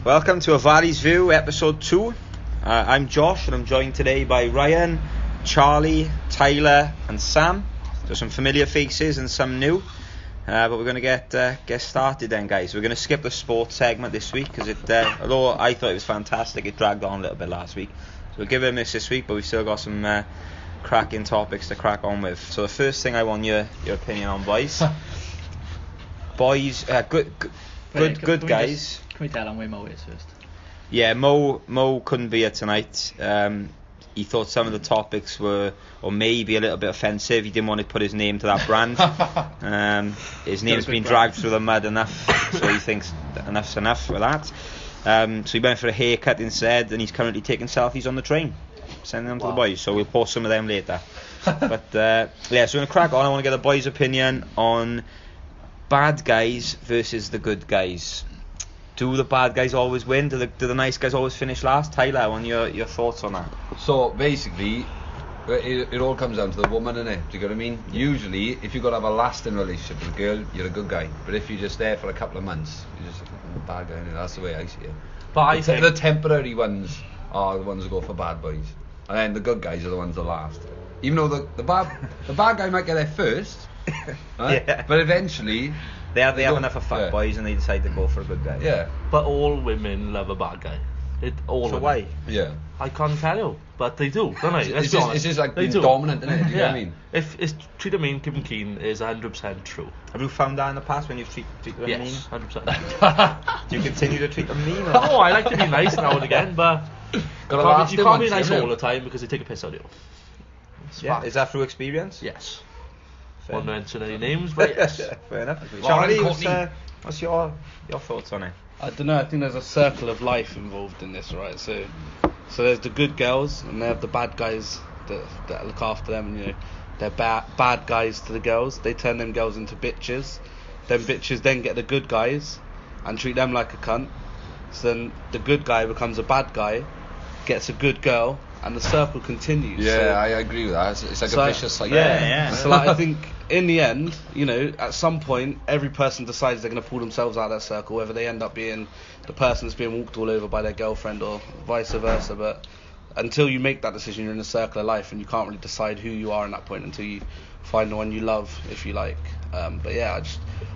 Welcome to A Valley's View, episode 2. I'm Josh, and I'm joined today by Ryan, Charlie, Tyler, and Sam. There's some familiar faces and some new, but we're going to get started then, guys. We're going to skip the sports segment this week because although I thought it was fantastic, it dragged on a little bit last week. So we'll give it a miss this week, but we've still got some cracking topics to crack on with. So the first thing I want your opinion on, boys. Boys, good guys. Can we tell him where Mo is first? Yeah, Mo couldn't be here tonight. He thought some of the topics were, or maybe a little bit offensive. He didn't want to put his name to that brand. His name's been dragged through the mud enough, so he thinks enough's enough with that. So he went for a haircut instead, and he's currently taking selfies on the train, sending them to the boys. So we'll post some of them later. But yeah, so we're going to crack on. I want to get the boys' opinion on bad guys versus the good guys. Do the bad guys always win? Do the nice guys always finish last? Tyler, I want your thoughts on that. So basically, it all comes down to the woman, innit? Do you get what I mean? Yeah. Usually, if you've got to have a lasting relationship with a girl, you're a good guy. But if you're just there for a couple of months, you're just a bad guy, innit? That's the way I see it. But I think the temporary ones are the ones that go for bad boys, and then the good guys are the ones that last. Even though the bad guy might get there first, right? Yeah. But eventually they have enough of fuck boys and they decide to go for a good guy. Yeah. But all women love a bad guy. So why? Yeah. I can't tell you, but they do, don't I? It's just like being dominant, isn't it? Do you know what I mean? If it's treat them mean, keep them keen is 100% true. Have you found that in the past when you've treated them mean? Yes, 100%. Do you continue to treat them mean? Or? No, I like to be nice now and again, but you can't be nice all the time because they take a piss out of you. Yeah. Is that through experience? Yes. Won't mention any names, but yes. Fair enough. Charlie, what's your thoughts on it? I don't know. I think there's a circle of life involved in this, right? So there's the good girls, and they have the bad guys that look after them. And, they're bad guys to the girls. They turn them girls into bitches. Them bitches then get the good guys and treat them like a cunt. So then the good guy becomes a bad guy, gets a good girl, and the circle continues. Yeah, so, I agree with that. It's like a vicious cycle. Yeah. So I think in the end, at some point, every person decides they're going to pull themselves out of that circle, whether they end up being the person that's being walked all over by their girlfriend or vice versa. But until you make that decision, you're in a circle of life, and you can't really decide who you are in that point until you find the one you love, if you like. But yeah,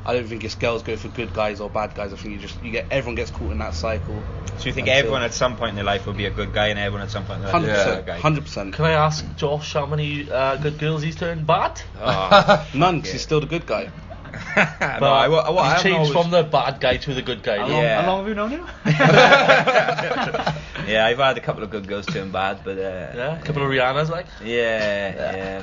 I don't think it's girls go for good guys or bad guys. I think everyone gets caught in that cycle. So you think everyone at some point in their life will be a good guy, and everyone at some point in their life will be a bad guy? 100%. Can I ask Josh how many good girls he's turned bad? None, because he's still the good guy. But he's changed from the bad guy to the good guy. How long have you known him? Yeah, I've had a couple of good girls turn bad, but a couple of Rihannas, like. Yeah.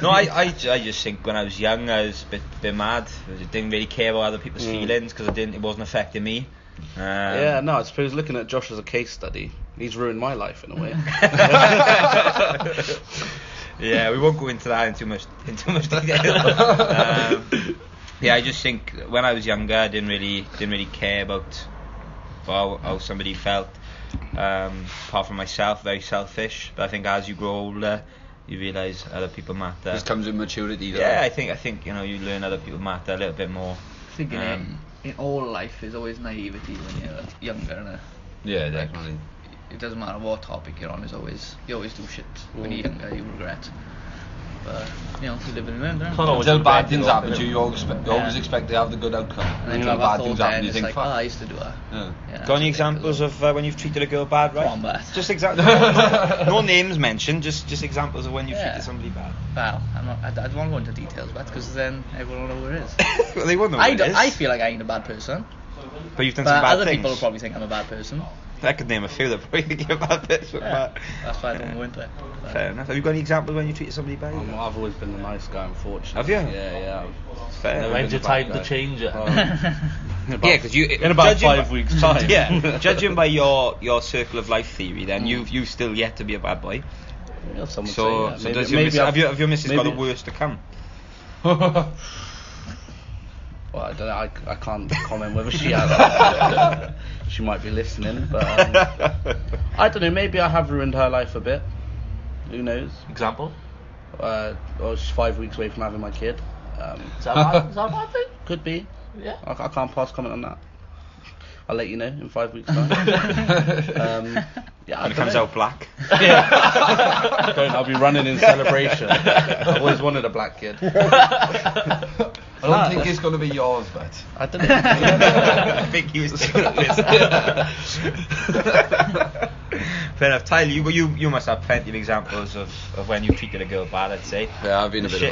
No, I just think when I was young, I was a bit mad. I didn't really care about other people's feelings because it wasn't affecting me. I suppose looking at Josh as a case study, he's ruined my life in a way. Yeah, we won't go into that in too much detail. I just think when I was younger, I didn't really care about how somebody felt. Apart from myself, very selfish. But I think as you grow older, you realise other people matter. This comes with maturity, though. Yeah, I think you learn other people matter a little bit more. I think in all life there's always naivety when you're younger. Yeah, definitely. It doesn't matter what topic you're on. You always do shit when you're younger. You regret. But you live in the end. Until bad things happen to you, you always expect to have the good outcome. And then bad things happen, you think, I used to do that. Yeah. Got any examples of when you've treated a girl bad, right? Come on, Batt. Just exactly. No names mentioned. Just examples of when you've treated somebody bad. Well, I don't want to go into details, but because then everyone will know who it is. Well, they won't know who it is. I feel like I ain't a bad person. But you've done some bad other things. People will probably think I'm a bad person. I could name a few that probably think you're a bad person. That's why I don't go into it. Fair enough. Have you got any examples when you treated somebody bad? I've always been the nice guy, unfortunately. Have you? Yeah. Fair. When's your time to change it? Because in about 5 weeks' time. Yeah, judging by your circle of life theory, then you've still yet to be a bad boy. Yeah, so have your missus got the worst to come? Well, I don't know. I can't comment whether she has. She might be listening, but I don't know. Maybe I have ruined her life a bit. Who knows? Example? She's 5 weeks away from having my kid. Is that a bad thing? Could be. Yeah. I can't pass comment on that. I'll let you know in 5 weeks' time. Yeah, And it comes out black. Yeah. I'll be running in celebration. I've always wanted a black kid. I don't think it's going to be yours, but I don't know. I think he was taking the piss. Fair enough. Tyler, you must have plenty of examples of when you treated a girl bad, I'd say. yeah, I've been a bit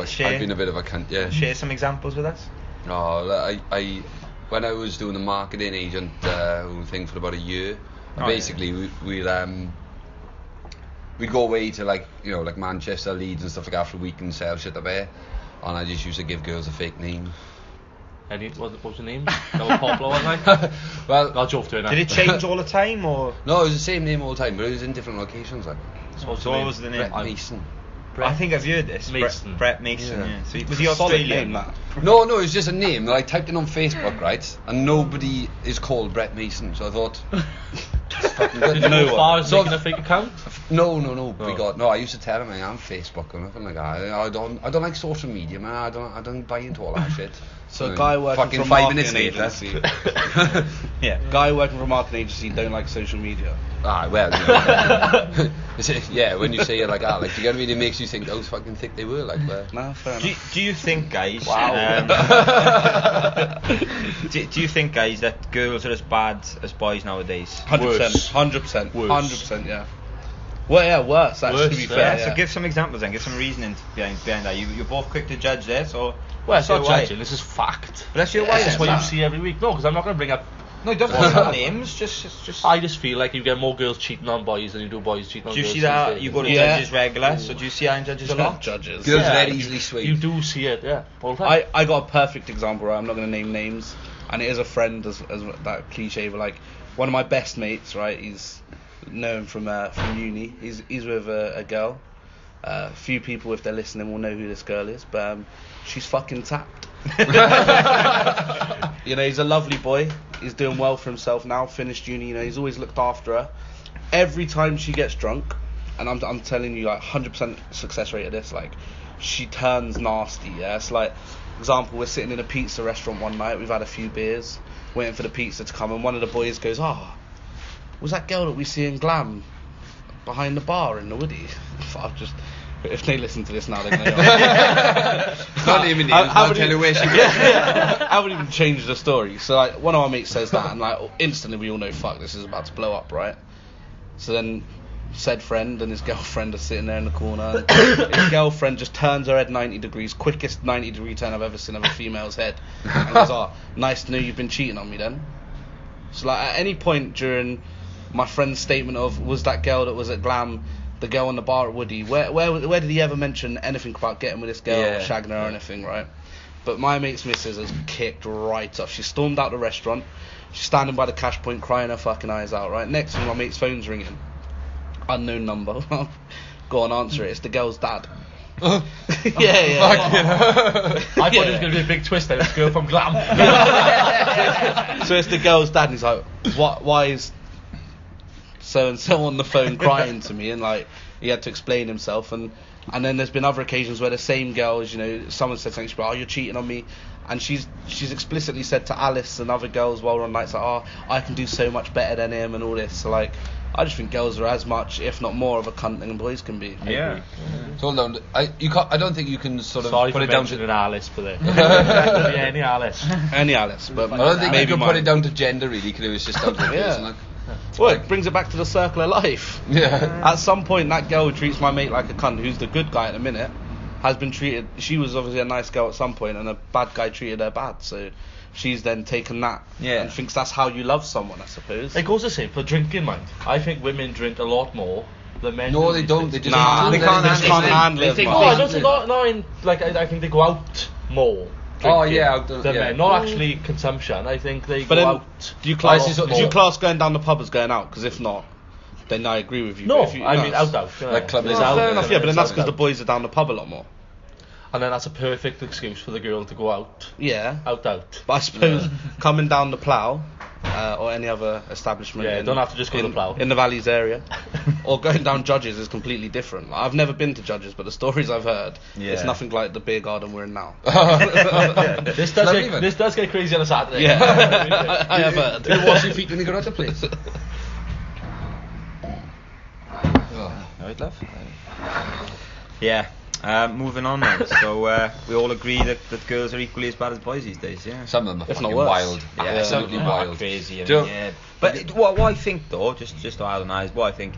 of a cunt. Yeah. Share some examples with us. Oh, I when I was doing the marketing agent thing for about a year, basically we'd go away to like Manchester, Leeds and stuff like that for a week and sell shit up there, and I just used to give girls a fake name. What was the name? That was popular, wasn't it? Well, I'll joke to it now. Did it change all the time, or? no, it was the same name all the time, but it was in different locations. Like So what was the name? Brett Mason. I think I've heard this. Mason. Brett Mason. Yeah. Yeah. So was he Solid Australian? name, that. No, it was just a name that I typed in on Facebook, right? And nobody is called Brett Mason, so I thought, it's fucking good. Did you go as far as So- making a fake account? No. Oh. I used to tell him I'm Facebook or nothing like that. I don't like social media, man. I don't buy into all that shit. So a guy working fucking for a 5 minutes marketing later. agency. Yeah. Guy working for a marketing agency don't like social media. Well, yeah. When you say it like that, like, do you get what I mean? It makes you think how fucking thick they were, like. Nah, fair enough. Do you think, guys? Wow. Do you think, guys, that girls are as bad as boys nowadays? 100%. 100%. Worse. 100%. Yeah. Well, yeah, worse. Actually, Worse, to be yeah. fair. So give some examples then. Give some reasoning behind that. You're both quick to judge there, so. Well, it's not let's hear why. judging, this is fact. But let's hear why. This is then. what you see every week. No, because I'm not going to bring up... No, don't Well, tell names. Just. I just feel like you get more girls cheating on boys than you do boys cheating on Do you girls. see that? these days. You go to Yeah. judges regular, so do you see that in judges a lot? Judges. Girls Yeah. very easily swayed. You do see it, yeah. All the time. I got a perfect example, right? I'm not going to name names, and it is a friend, as that cliche, but like one of my best mates, right? He's known from uni. He's with a girl. Few people, if they're listening, will know who this girl is, but she's fucking tapped. You know, he's a lovely boy. He's doing well for himself now. Finished uni. You know, he's always looked after her. Every time she gets drunk, and I'm telling you, like 100% success rate of this, like she turns nasty. Yeah, it's like, example, we're sitting in a pizza restaurant one night. We've had a few beers, waiting for the pizza to come, and one of the boys goes, was that girl that we see in Glam behind the bar in the Woody? If they listen to this now, they're going to Not even names, I'll tell you where she goes. I haven't even changed the story. So like, one of our mates says that, and like instantly we all know, fuck, this is about to blow up, right? So then said friend and his girlfriend are sitting there in the corner. His girlfriend just turns her head 90 degrees, quickest 90-degree turn I've ever seen of a female's head, and goes, nice to know you've been cheating on me then. So like, at any point during my friend's statement of, was that girl that was at Glam the girl on the bar at Woody, where did he ever mention anything about getting with this girl or shagging her or anything, right? But my mate's missus has kicked right off. She stormed out the restaurant. She's standing by the cash point crying her fucking eyes out, right? Next thing, my mate's phone's ringing. Unknown number. Go on, answer it. It's the girl's dad. Yeah. I thought it was going to be a big twist there. This girl from Glam. So it's the girl's dad, and he's like, why is so and so on the phone crying to me, and like he had to explain himself, and then there's been other occasions where the same girl, you know, someone said something, she's like, you're cheating on me, and she's explicitly said to Alice and other girls while we're on nights like, I can do so much better than him and all this. So like, I just think girls are as much, if not more, of a cunt than boys can be. Yeah. So hold on, I don't think you can sort of Sorry put for it down mentioning to. Alice for there. Yeah, any Alice. Any Alice, but I don't think you maybe can mine. put it down to gender really, because it was just down to person. Like. Well, it brings it back to the circle of life. Yeah. At some point, that girl who treats my mate like a cunt, who's the good guy at the minute, has been treated. She was obviously a nice girl at some point, and a bad guy treated her bad. So she's then taken that and thinks that's how you love someone, I suppose. It goes the same for drinking, mind. I think women drink a lot more than men. No, do they these don't. days. They just They can't handle it as No, I much. don't think. No, I think they go out more. Oh, drinking yeah, than men. Not actually consumption. I think they But go then, out. do you class more. going down the pub as going out? Because if not, then I agree with you. No, But if you, I mean out. Like club There's is No, out. fair enough, yeah, but then that's because out. the boys are down the pub a lot more. And then that's a perfect excuse for the girl to go out. Yeah. Out. But I suppose coming down the plough, or any other establishment. Yeah, in, don't have to just go to in, the Plough. in the Valleys area, or going down Judges is completely different. Like, I've never been to Judges, but the stories I've heard, it's nothing like the beer garden we're in now. This does get crazy on a Saturday. Yeah, I have heard. You wash your feet when you go out the place. Right, love. Yeah. Moving on then. So we all agree that girls are equally as bad as boys these days. Yeah. Some of them are If not fucking worse. wild. Yeah, Absolutely wild. Crazy. Do you know- Yeah. But what I think though, just to analyse, what I think.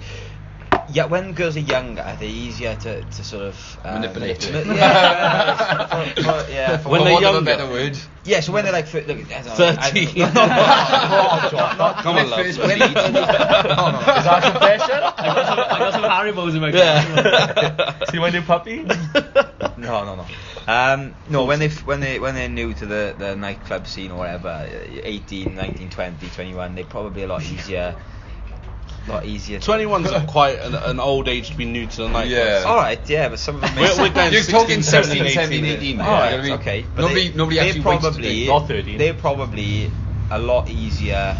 Yeah, when girls are younger, they're easier to sort of Manipulate. Yeah, When they're want of a younger. better word. yeah. So when they're like, look, 13. Come on, love. First When bleed. no. Is that a confession? I got some Haribos in my car. See my new puppy? No. No, when they're new to the nightclub scene or whatever, 18, 19, 20, 21, they're probably a lot easier. 21's quite an old age to be new to the night. Yeah. All right, yeah, but some of them. We're going You're 16, talking 16, 17, 17, 18. 18. All Yeah, right, you know what I mean? okay. But Nobody they're actually waits to probably do. Not 13. They're probably a lot easier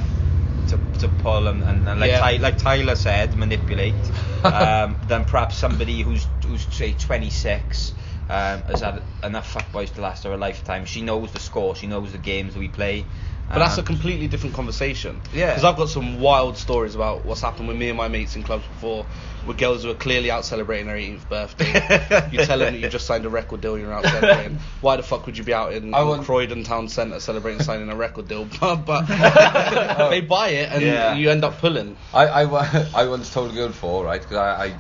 to pull and like Yeah. like Tyler said, manipulate than perhaps somebody who's say 26. Has had enough fuckboys to last her a lifetime. She knows the score. She knows the games that we play. But that's a completely different conversation. Yeah. Because I've got some wild stories about what's happened with me and my mates in clubs before, with girls who are clearly out celebrating their 18th birthday. You tell them that you just signed a record deal and you're out celebrating. Why the fuck would you be out in Croydon Town Centre celebrating signing a record deal? but they buy it and you end up pulling. I once told a girl before, right, because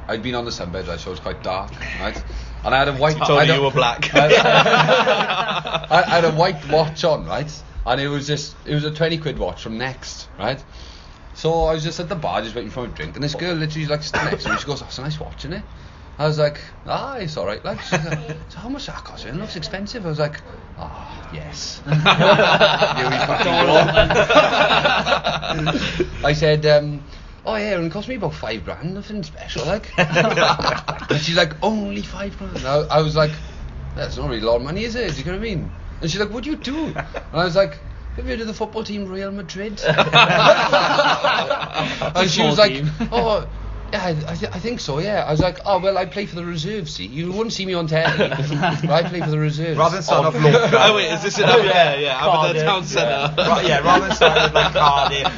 I'd been on the sunbed, right, so it was quite dark, right, and I had a white... Told you were black. I had a white watch on, right, and it was a 20 quid watch from Next, right, so I was just at the bar just waiting for a drink, and this girl literally like stood next to me. She goes, "That's a nice watch, isn't it?" I was like, it's alright, like. She's like, "So how much that cost? It looks expensive." I was like, yes. I said, "Oh yeah, it only cost me about £5, nothing special, like." And she's like, "Only £5?" And I was like, "That's not really a lot of money, is it? Do you know what I mean?" And she's like, "What do you do?" And I was like, "Have you heard of the football team Real Madrid?" And she was like, "Oh, yeah, I think so, yeah." I was like, "Oh, well, I play for the reserves, see. You wouldn't see me on telly, but I play for the reserves." Rather than starting off local. Oh wait, is this it? Aberdeen Town Centre. Rather than starting with like Cardiff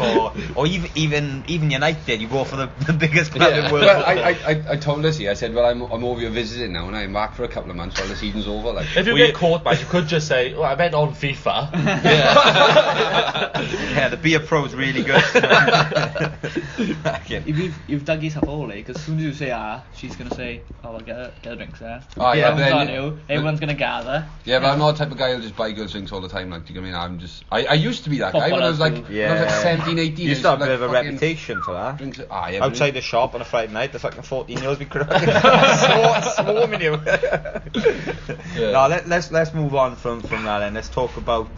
or even United, you go for the biggest club in the world. Well, I told Lizzie, I said, "Well, I'm over here visiting now, and I'm back for a couple of months while the season's over." Like, If you get caught, man, you could just say, "Oh, I bet on FIFA." Yeah, the beer pro's really good. You've dug yourself all, because as soon as you say she's gonna say, "Oh, I'll get a drink there." Oh, yeah, but then- Everyone's gonna gather. yeah, but I'm not the type of guy who'll just buy girls drinks all the time. Like, do you know what I mean? I used to be that guy when I was like, Football when I was like 17, 18. You I still have a like bit of a fucking reputation for that. Drinks, yeah, but Outside the shop on a Friday night, the fucking 14-year-olds be swarming you. No, let's move on from that then. Let's talk about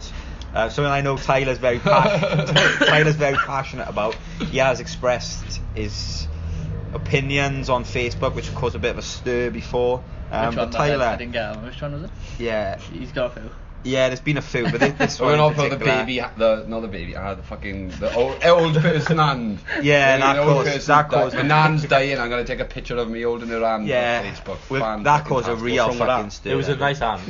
something I know Tyler's very passionate about. He has expressed his opinions on Facebook, which caused a bit of a stir before. Which But one? Tyler, I didn't get him. Which one was it? yeah, He's got a few. yeah, there's been a few, but this we're one not in for the particular. baby, the old person hand. Yeah, The that old caused- person's that caused- my nan's dying. I'm gonna take a picture of me holding her hand Yeah, on Facebook. well, that caused a Fantastic. real What's wrong with fucking that? stir. It was a nice hand.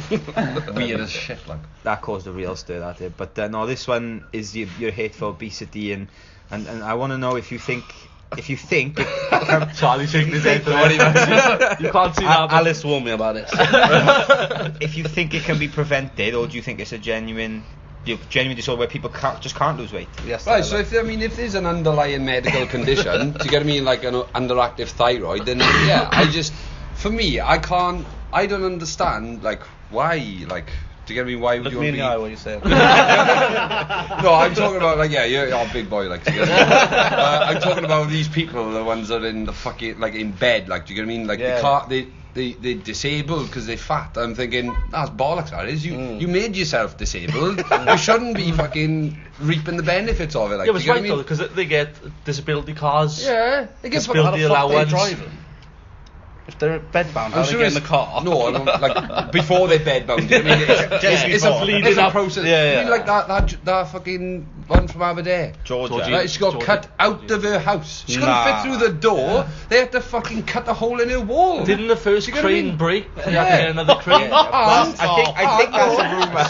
Weird as shit, like. That caused a real stir, that did. But no, this one is your hate for obesity, and I want to know if you think Charlie shaking his head. You can't see that. Alice warned me about this. if you think it can be prevented, or do you think it's a genuine disorder where people can't lose weight? Yes. Right, so if there's an underlying medical condition, do you get what I mean, like an underactive thyroid, then yeah, I don't understand, like, why, like, do you get me? Why would Look you me want in to the eye be... while you say it. No, I'm talking about, like, you're a big boy, like, I'm talking about these people, the ones that are in the fucking, like, in bed, like, do you get what I mean? Like, they're disabled because they're fat. I'm thinking, that's bollocks, that is. You made yourself disabled. You shouldn't be fucking reaping the benefits of it, like, Yeah, but do it's you get right what I though, mean? because they get disability cars. Yeah, it gets Disability allowance. If they're bedbound, how I'm do sure they get in it's the car? No, I don't, like before they're bedbound. I mean, it's a bleeding up. process. Yeah, I mean, yeah. like that fucking one from Aberdeen. Georgia. Right, she got cut out of her house. She couldn't fit through the door. They had to fucking cut a hole in her wall. Didn't the first You know what I crane mean? break? They had to get another crane. I think that's a rumour.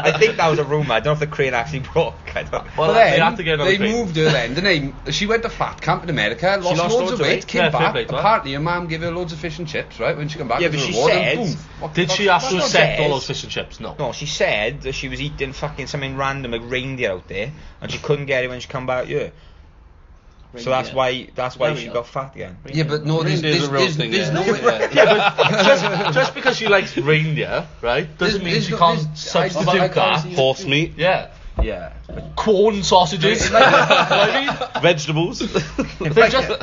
I think that was a rumour. I don't know if the crane actually broke. I don't. Well, Then they had to get another they crane. moved her then, didn't they? She went to fat camp in America, lost loads of weight, came Yeah, fair back. play to her. Apparently her mum gave her loads of fish and chips, right, when she came back. Yeah, as a but she reward, and said- boom. What the Did fuck? she have to That's not accept all theirs. those fish and chips? No. No, she said that she was eating fucking something random, like reindeer out there, and she couldn't get it when she come back here. So that's why she got fat again. Yeah, but no, there's Reindeer's a real thing, there's yeah. no Yeah, but just because she likes reindeer, right, doesn't mean she can't substitute that. Horse meat, Yeah. Yeah. Corn sausages. You know what I mean? vegetables.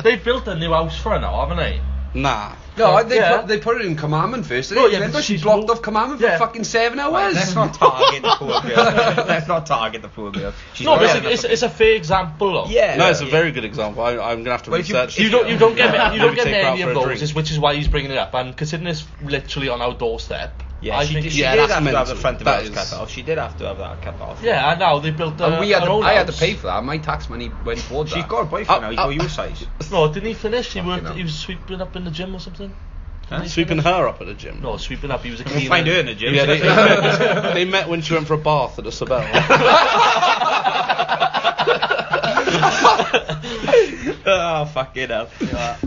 They built a new house for her now, haven't they? Nah. No, Yeah. they put it in commandment first. Well, yeah, Remember, but she she's blocked moved- off commandment Yeah. for fucking 7 hours. Let's not target the poor girl. Let's not target the poor girl. She's No, got but enough it's a fair example, though. Yeah. No, it's a yeah. very good example. I'm gonna have to Well, if you- research. You don't get Maybe take her out many for of a those, drink. which is why he's bringing it up. And considering it's literally on our doorstep, Yeah, I she think did, it's- she Yeah, did that's have to have mental. the front of That house is- cut off. She did have to have that cut off. Yeah, and now they built And we had her to, own I had to house. pay for that. My tax money went towards She's that. got a boyfriend now. He's got your size. No, didn't he finish? He worked. hell. He was sweeping up in the gym or something. Huh? Didn't he Sweeping finish? her up at the gym. No, sweeping up. He was a We'll cleaner. find her in the gym. Yeah, they met when she went for a bath at the Sabelle. Oh, fucking hell.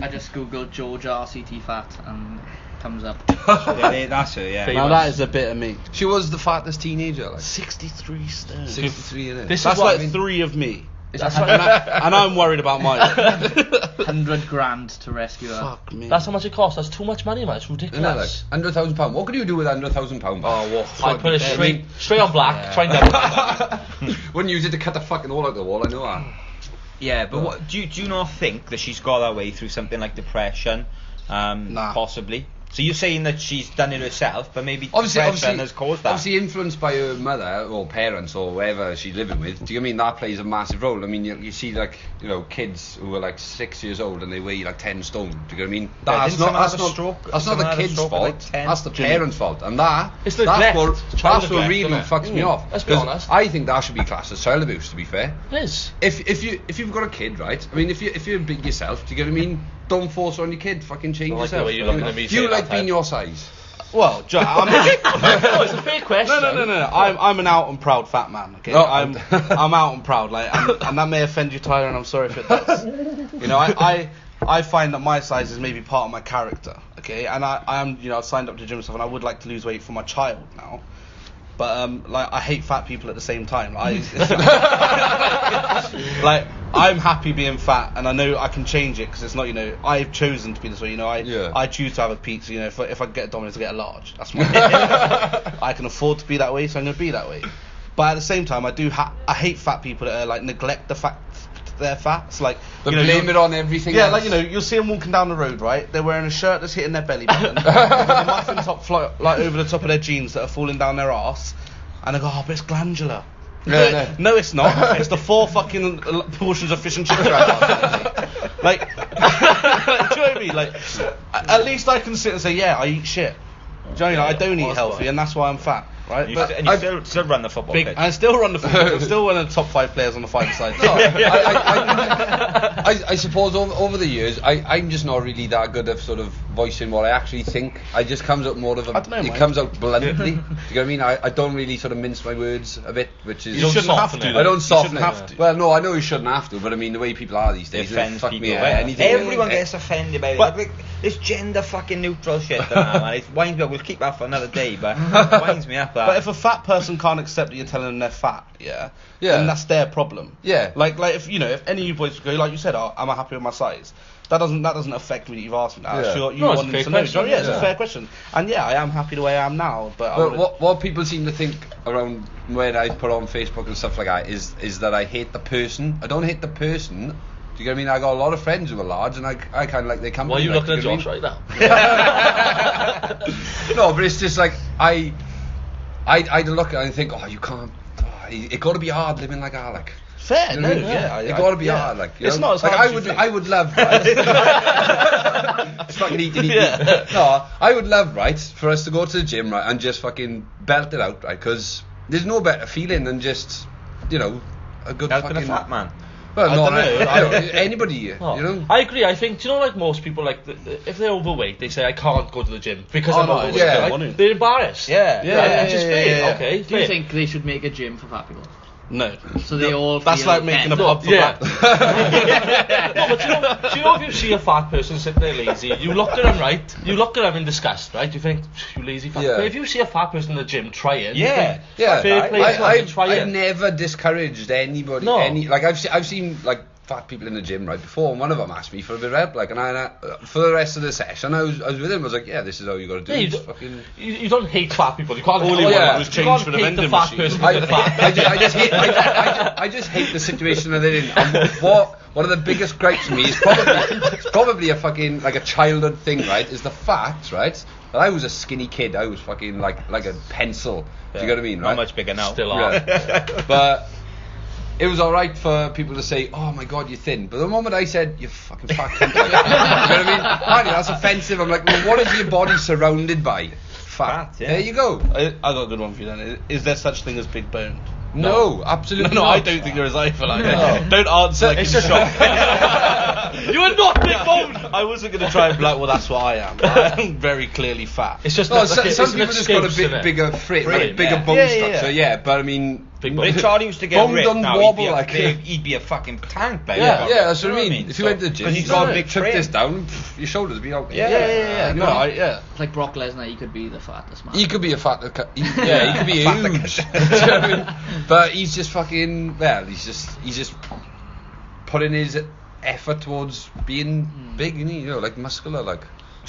I just googled Georgia RCT fat and comes up. Yeah, that's her, yeah. Now that is a bit of me. She was the fattest teenager, like 63 stone. 63 in it. This That's is what like I mean. 3 of me. That's And I'm worried about mine. 100 grand to rescue her. Fuck me. That's how much it costs. That's too much money, man. It's Isn't ridiculous. that like £100,000? What could you do with £100,000? Oh, what? I put it I mean- straight on black. Try and double. Wouldn't use it to cut the fucking hole out the wall, I know that. Yeah, but what, do you not think that she's got that way through something like depression? Nah. Possibly. So you're saying that she's done it herself, but maybe Obviously, depression has caused that. obviously influenced by her mother or parents or whoever she's living with. Do you know what I mean? That plays a massive role. I mean, you see like, you know, kids who are like 6 years old and they weigh like 10 stone. Do you know what I mean? Yeah, That's didn't not someone that's have a not stroke? that's not Someone the had a kid's stroke at, fault. like, 10? That's the parents' fault, and It's that's neglect. what It's child that's what neglect, really isn't it? fucks me off. Let's be 'Cause honest. I think that should be classed as child abuse. To be fair. It is. If you've got a kid, right? I mean, if you're big yourself, do you get what I mean? Don't force on your kid. Fucking change I like the yourself. way you're looking at me You saying like that, being Ted. your size. Well, I'm No, it's a fair question. No. I'm an out and proud fat man. Okay, No. I'm out and proud. Like, and that may offend you, Tyler, and I'm sorry if it does. You know, I find that my size is maybe part of my character. Okay, and I am, you know, I've signed up to gym stuff, and I would like to lose weight for my child now. But like, I hate fat people at the same time. Like, I'm happy being fat, and I know I can change it because it's not, you know, I've chosen to be this way. You know, I choose to have a pizza. You know, if I get a Domino's, I get a large. That's my. I can afford to be that way, so I'm going to be that way. But at the same time, I hate fat people that are like neglect the fact they're fat. It's like, But you know, blame it on everything. yeah, else. like, you know, you'll see them walking down the road, right? They're wearing a shirt that's hitting their belly button, with a muffin top like over the top of their jeans that are falling down their arse, and they go, oh, but it's glandular. Yeah, No, it's not. It's the 4 fucking portions of fish and chips right. Like, do you know what I mean? Like, at least I can sit and say, yeah, I eat shit. Do you know what I mean? I don't eat healthy, and that's why I'm fat, right? You still run the football pitch. I still run the football. I'm still one of the top 5 players on the 5 side. No, I suppose over the years, I'm just not really that good at sort of voicing what I actually think. I just comes out more of a. I don't know, it mate. comes out bluntly. Do you know what I mean? I don't really sort of mince my words a bit, which is. You shouldn't have to. I don't soften You shouldn't it. have to. Well, no, I know you shouldn't have to, but I mean the way people are these It days, offends fuck people. me. Yeah. Anything. Everyone gets offended by it. Like, this gender fucking neutral shit, man. It winds me up. We'll keep that for another day, but it winds me up. But if a fat person can't accept that you're telling them they're fat, Yeah. then that's their problem. Yeah. Like if you know, if any of you boys go, like you said, oh, am I happy with my size? That doesn't affect me that you've asked me that. Yeah. Sure, you No, it's a wanted fair to know. question. Yeah, it's Yeah. a fair question. And yeah, I am happy the way I am now. But But what people seem to think around when I put on Facebook and stuff like that is that I hate the person. I don't hate the person. Do you get what I mean? I got a lot of friends who are large, and I kind of like they come. Why are you like, looking at do you Josh get right now? what I mean? No, but it's just like I look at it and think, oh, you can't. Oh, it got to be hard living like Alec. fair, You no, know what I mean? yeah, it got to be hard. Like you it's know? not as like hard I as you would. think. I would love. Right? It's fucking eating. Yeah. No, I would love right for us to go to the gym right and just fucking belt it out right because there's no better feeling than just you know, a good Helping fucking a fat man. Well, I not don't know. anybody, Oh. you know. I agree. I think, do you know, like most people, like if they're overweight, they say I can't go to the gym because Oh, I'm no, overweight. yeah. Right? Want to. They're embarrassed. Yeah. Which is fair. Okay. Do you fair. think they should make a gym for fat people? No. So they all That's feel like making a better? pub for Yeah. fat. No, but do you know if you see a fat person sitting there lazy, you look at them, right? You look at them in disgust, right? You think, you lazy fat. Yeah. But if you see a fat person in the gym trying, you Yeah. think, Yeah, fair play to them, I've trying. never discouraged anybody. No. Like I've seen like fat people in the gym right before, and one of them asked me for a bit of help. Like, and I for the rest of the session, I was with him. I was like, yeah, this is how you got to do Yeah, it. you, Fucking. you don't hate fat people. You can't. All oh, you yeah. want was You change can't for the hate vending the fat machine. person being fat. I just hate the situation that they're in. And one of the biggest gripes for me is probably a fucking like a childhood thing, right? Is the fact, right? That I was a skinny kid. I was fucking like a pencil. Do you get what I mean? Not Right? much bigger now. Still are. Yeah. But it was alright for people to say, oh my god, you're thin. But the moment I said, you fucking fat cunt, like, you know what I mean? Apparently that's offensive. I'm like, well, what is your body surrounded by? Fat. Yeah. There you go. I got a good one for you then. Is there such thing as big boned? No, absolutely No, not. I don't think there is either. Like, No. don't answer like It's in just shock. You are not big boned. I wasn't going to try and be like, well, that's what I am. I'm very clearly fat. It's just No, like, some it's people an just got a excuse, bit innit? bigger frame, Frame, bigger yeah. bone Yeah, yeah, structure, yeah. But I mean, Big But if boned. Charlie used to get Bone ripped don't now, wobble he'd be, like he'd be a fucking tank. Like, Yeah. yeah, that's what I You know mean. If you went to the gym, because he's got a big trip frame. this down, your shoulders would be out. Yeah. No, yeah. Like Brock Lesnar, he could be the fattest man. He could be a fat, he could be huge. Do you know what I mean? But he's just fucking, well, he's just putting his effort towards being big, you know, like muscular, like.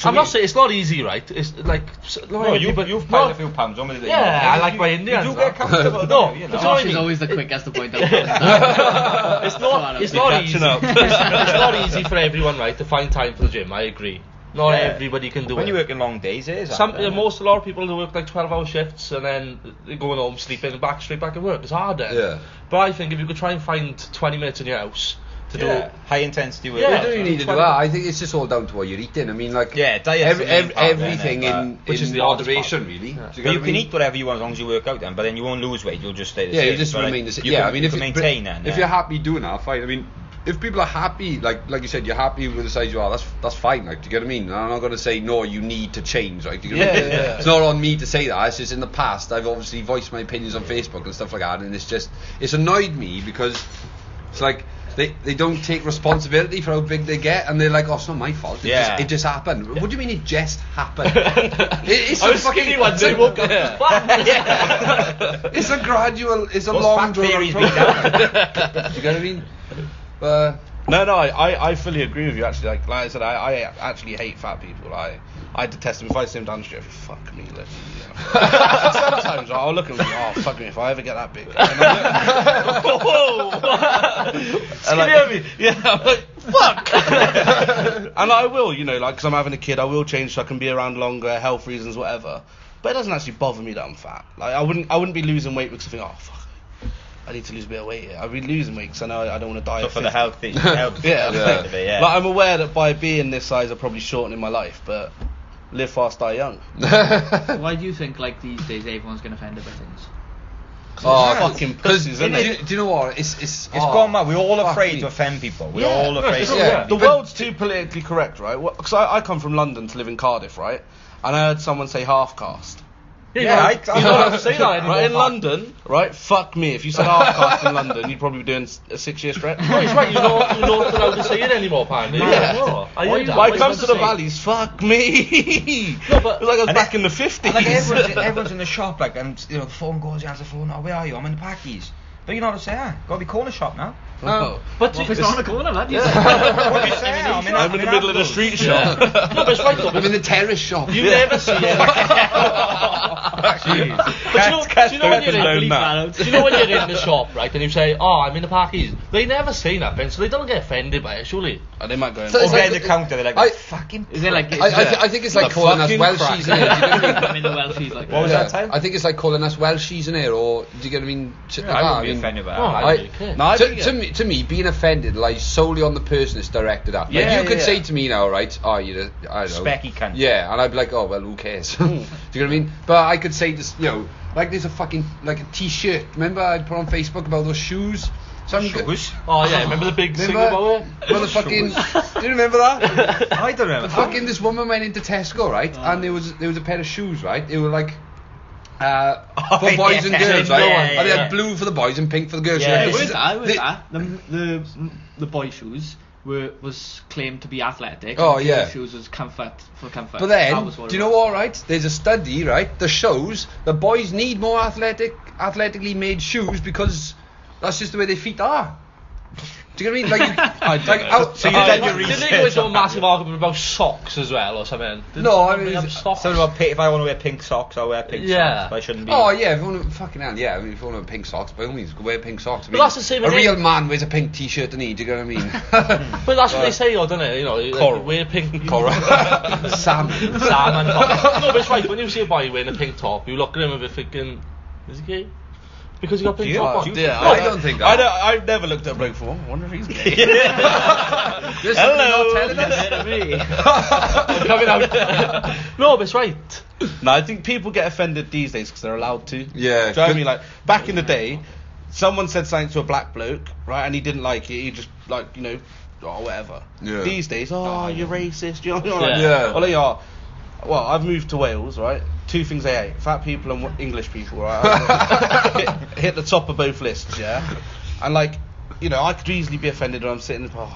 I'm not saying it's not easy, right? It's like No, you've piled a few pounds on with it. Yeah, I like my Indians. You do get comfortable. No, don't you, but know? you know what I Josh is mean? always the quickest to point out. It's not easy. catching up. It's not easy for everyone, right, to find time for the gym. I agree. Not Yeah. everybody can do When it. you're working long days, it is. A lot of people who work like 12-hour shifts and then they're going home, sleeping, and straight back at work. It's harder. Yeah. But I think if you could try and find 20 minutes in your house to do. high intensity work. Yeah. You don't even need to do that. I think it's just all down to what you're eating. I mean, like, Yeah, diet's the main part, everything isn't it? in Which is the hardest moderation, part. really. Yeah. Do you But get you what I can mean? eat whatever you want as long as you work out then, but then you won't lose weight, you'll just stay the Yeah, same. you just But, remain the same. you Yeah, can, I mean, you if can it- maintain then. if you're happy doing that, fine. I mean, if people are happy, like you said, you're happy with the size you are, that's fine. Like, do you get what I mean? I'm not going to say no, you need to change. Like, do you get what I mean? Yeah. It's not on me to say that. It's just in the past, I've obviously voiced my opinions on Facebook and stuff like that, and it's annoyed me because it's like. They don't take responsibility for how big they get, and they're like, oh, it's not my fault. It just happened. What do you mean it just happened? It's I a was skinny fucking. one day, woke up. It's a gradual. It's a Those long fat drawn theories process. be Do you get what I mean? No, I fully agree with you. Actually, like I said, I actually hate fat people. I detest them. If I see them down the street, I think, fuck me. Let's, sometimes I'll look at them and go, oh, fuck me, if I ever get that big. Yeah, I'm like, fuck. And I will, like, because I'm having a kid, I will change so I can be around longer, health reasons, whatever. But it doesn't actually bother me that I'm fat. Like, I wouldn't be losing weight because I think, oh, fuck, I need to lose a bit of weight here. I'd be losing weight because I know I don't want to die So at for the 50. health Yeah. aspect of it, yeah. Like, I'm aware that by being this size, I'm probably shortening my life, but live fast, die young. Why do you think, like, these days everyone's getting offended by things? Oh, Fucking pussies, isn't it? do you know what? It's gone mad. We're all fuck afraid me. to offend people. We're Yeah. all afraid to Yeah. offend The people. world's too politically correct, right? Because I come from London to live in Cardiff, right? And I heard someone say half caste. Yeah, Yeah, you don't have to say that anymore. Right, in London, right? Fuck me. If you said half caste in London, you'd probably be doing a 6-year stretch. No, it's right. You're not allowed to say it anymore, apparently. Yeah. No, I heard that. Why What comes you to the say? valleys? Fuck me. No, but- It's like I was And back it- in the 50s. Like everyone's in the shop, like, and the phone goes, you answer the phone, oh, where are you? I'm in the Packies. But you know what to say, gotta be corner shop now. Oh. But Well, if it's not on the corner, lad. What do you say? I'm in the middle of the street shop. no, but it's right though. I'm in the terrace shop. You never see it. But do you know when you're in do you know when you're in the shop, right, and you say, oh, I'm in the Packies? They never say nothing, so they don't get offended by it, surely. They might go in. So it's Or like- get the counter, they're like, I- fucking... Is it like... I think it's like The calling us fucking Welshies in here. Do you get what I mean? I'm in the Welfies, like... What was that time? I think it's like calling us Welshies in here, or do you get what I mean? Shit like I that. wouldn't be offended by that. Oh, I- I really care. No, I think To me, being offended lies solely on the person it's directed at. Like, Yeah, you could yeah. say to me now, right? Oh, you're I don't know. Specky cunt. Yeah, and I'd be like, oh well, who cares? Do you know what I mean? But could say this, you know, like there's a fucking, like a t-shirt. Remember I put on Facebook about those shoes? Shoes? Oh yeah, remember the big thing about it? Well, the fucking, do you remember that? I don't remember. Fucking this woman went into Tesco, right? And there was a pair of shoes, right? They were like for boys and girls, right? And they had blue for the boys and pink for the girls. Yeah, So With this that, is- the boy shoes was claimed to be athletic. Oh, and yeah. girl shoes was comfort. But then, do you know what, right? There's a study, right, that shows that boys need more athletically made shoes because that's just the way their feet are. Do you know what I mean? So you did your Didn't they go into a massive argument about socks as well or something? No, I mean, socks. So about if I want to wear pink socks, I'll wear pink socks. I shouldn't be. Oh yeah, if you want to, fucking hell, yeah. I mean, if you want to wear pink socks, by all means, go wear pink socks. I mean, But that's the same a in real it. man wears a pink t-shirt, and do you know what I mean? But that's what they say, though, don't they? You know, like, wear pink. Salmon. Salmon. No, but it's right. When you see a boy wearing a pink top, you look at him and you're thinking, is he gay? Because he got pink top on. Yeah, I don't think that. I've never looked at a bloke for. I wonder if he's gay. Hello. Coming out. No, but it's right. No, I think people get offended these days because they're allowed to. Yeah. Do you know what I mean? Like, back in the day, someone said something to a black bloke, right, and he didn't like it. He just, like, you know, or whatever. Yeah. These days, you're racist. You know what I mean? Yeah. Well, they are. Well, I've moved to Wales, right? Two things I hate: fat people and English people, right? hit the top of both lists, yeah. And like, you know, I could easily be offended when I'm sitting, like,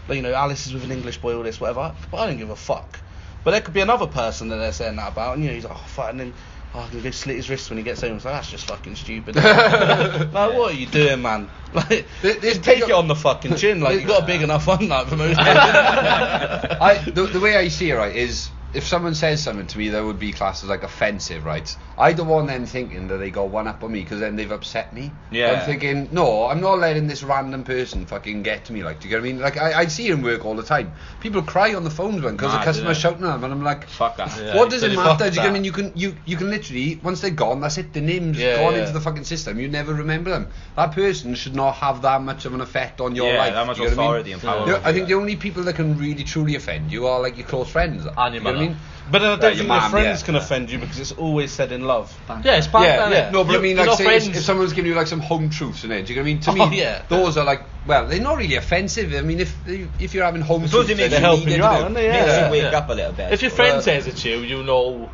you know, Alice is with an English boy, all this, whatever. But I don't give a fuck. But there could be another person that they're saying that about, and you know, he's like, oh fuck, and then I'm gonna go slit his wrists when he gets home. It's like, that's just fucking stupid. Like, what are you doing, man? Like, just take it on the fucking chin. Like, you got a big enough one, like, for most people. The way I see it, right, is if someone says something to me that would be classed as like offensive, right, I don't want them thinking that they got one up on me because then they've upset me. Yeah. I'm thinking, no, I'm not letting this random person fucking get to me. Like, do you get what I mean? Like, I see it in work all the time. People cry on the phones because the customer's shouting at them, and I'm like, Fuck that. Yeah, what does it fuck matter? Do you get what I that. mean? You can literally, once they're gone, that's it. The name's Yeah, gone yeah. into the fucking system. You never remember them. That person should not have that much of an effect on your life. that much do you get what I mean? authority and power. You know, I think the only people that can really truly offend you are like your close friends. And You your know what I mother. mean? But then I don't Your think mum, your friends yeah. can offend you because it's always said in love. Yeah, it's bad. Yeah, isn't it? no, but I mean, You're like, not say friends. if someone's giving you like some home truths in it, do you know what I mean? To Oh, me, yeah. those are like, well, they're not really offensive. I mean, if you're having home suppose truths, it makes then you you helping need you to out, do. aren't they? Makes Yeah. you wake Yeah. up a little bit. If your friend says it to you, you know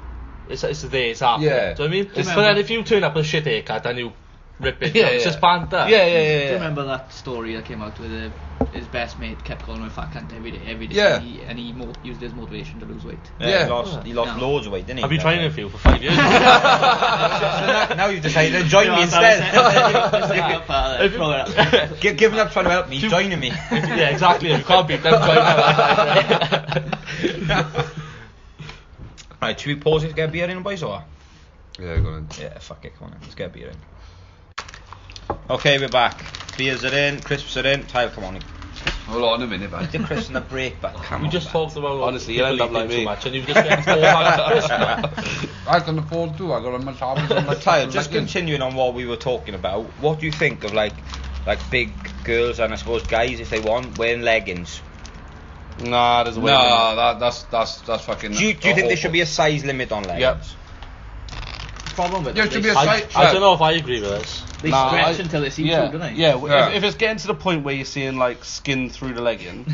it's there, it's happening. Yeah. Do you know what I mean? But then if you turn up with a shit haircut and you rip it, Yeah, it's yeah. just banter. Yeah, Do you yeah. remember that story that came out with his best mate kept calling him a fat cunt every day, Yeah. and he used his motivation to lose weight. Yeah. He lost No. loads of weight, didn't he? I've been training for you for 5 years. So now you've decided to join me instead. Giving up trying to help me, joining me. Yeah, exactly. If you can't beat them, join them. Right, should we pause it to get a beer in, boys, or? Yeah, go on. Yeah, fuck it, come on then. Let's get a beer in. Okay, we're back. Beers are in, crisps are in. Tyler, come on in. Hold on a minute, man. The crisps and the break, but come We on. just man. talked about Honestly, you'll end up like too me. much, and you've just spent 4 bags of crisps. I can afford to. I got a metabolism like Tyler, that. just continuing on what we were talking about, what do you think of like big girls and I suppose guys, if they want, wearing leggings? Nah, there's a way. No, that's fucking. Do you think there should be a size limit on leggings? Yep. Problem with There it, should they, be a I size. don't know if I agree with this. they Nah, stretch I- until they seem Yeah, true, don't they? yeah. Yeah. If it's getting to the point where you're seeing like skin through the legging,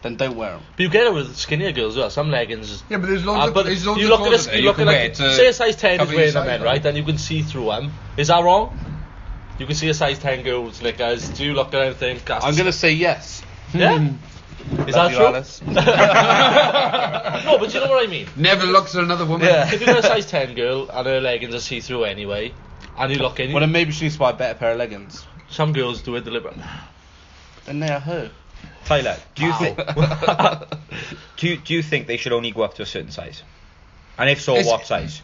then don't wear them. But you get it with skinnier girls as well. Some leggings. Yeah, but there's loads But of there's loads you of look at clothes a, there you you look can at wear like, to say a size 10 is cover your wearing a size, men, right? right? And you can see through them. Is that wrong? You can see a size 10 girl's knickers. Do you look at it and think that's I'm gonna say yes. yeah? Is that Love you, true? Alice. No, but you know what I mean. Never looks at another woman. Yeah. If you've got a size 10 girl and her leggings are see-through anyway, and you look in, Well, then maybe she needs to buy a better pair of leggings. some girls do it deliberately. Then they are her. Tyler, do you think do you think they should only go up to a certain size? And if so, It's- what size?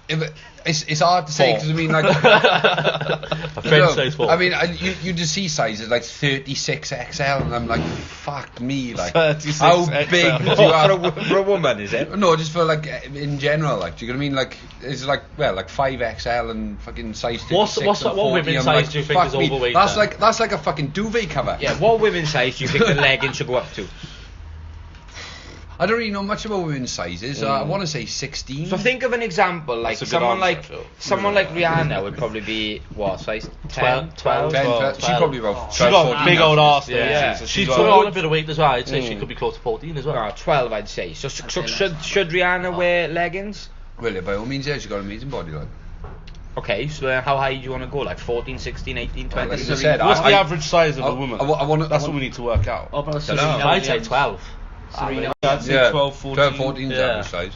It's hard to say because I mean like A French size 4. I mean you just see sizes like 36XL and I'm like fuck me like 36 how XL. big do you for have? a woman, is it? No, just for like in general, like, do you know what I mean? Like, it's like, well, like 5XL and fucking size 36 What's- and what 40, women's I'm size like, do you think fuck is me. overweight That's then? like a fucking duvet cover. Yeah, what women's size do you think the leggings should go up to? I don't really know much about women's sizes. I want to say 16. So think of an example, like That's a good answer, someone like Rihanna would probably be what size 10, 12. 10, she probably about She got a 14 big old arse though. Yeah. So She's got put on a bit of weight as well. I'd say she could be close to 14 as well. No, 12 I'd say. So should Rihanna wear leggings? Well, yeah, by all means, yeah, she's got an amazing body, like. Okay, so how high do you want to go? Like 14, 16, 18, 20? Like I said, What's the I- average size of I- a woman? I wanna- That's what we need to work out. What about Dunno. Serena I'd say Williams? 12. Serena. I'd say Yeah, 12, 14. 12, 14 is Yeah. average size.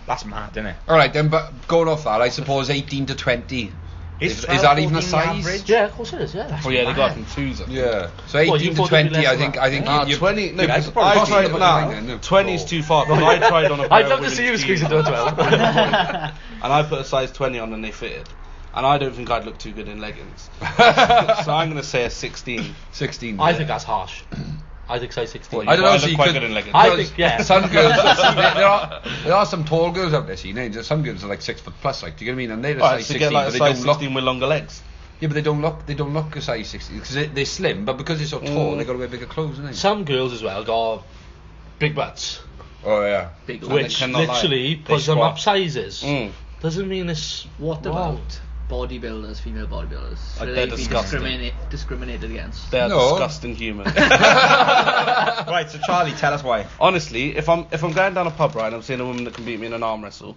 That's mad, isn't it? Alright then, but going off that, I suppose 18 to 20. Is 12, that even a 14 size? average? Yeah, of course it is. Yeah. Oh yeah, they got from twos. I think. Yeah. So What, 18 you to thought it'd be 20, less I than think Nah, you 20. No, Yeah, because it's probably I possible, tried. but Nah, I think, no. 20's too far. Because I tried on a pair I'd of love to see you women's squeeze jeans, into a 12. and I put a size 20 on and they fitted. And I don't think I'd look too good in leggings. So I'm gonna say a 16. 16. I think that's harsh. I think size 16. I don't know. I So look you quite could, good in leggings. I because think, yeah. Some girls, there are some tall girls out there. See, some girls are like 6 foot plus. Like, do you get what I mean? And they're a Alright, size so 16, get like but a they size don't look. 16 with longer legs. Yeah, but they don't look a size 16 because they're slim. But because they're so tall, they got to wear bigger clothes, don't they? Some girls as well got big butts, Oh yeah. Big They one. which cannot lie. literally They puts them squat. up sizes. Doesn't mean it's What wrong. about bodybuilders, female bodybuilders? Like, Should they're they be disgusting. discriminated against? They're No. disgusting humans. Right, so Charlie, tell us why. Honestly, if I'm going down a pub right and I'm seeing a woman that can beat me in an arm wrestle,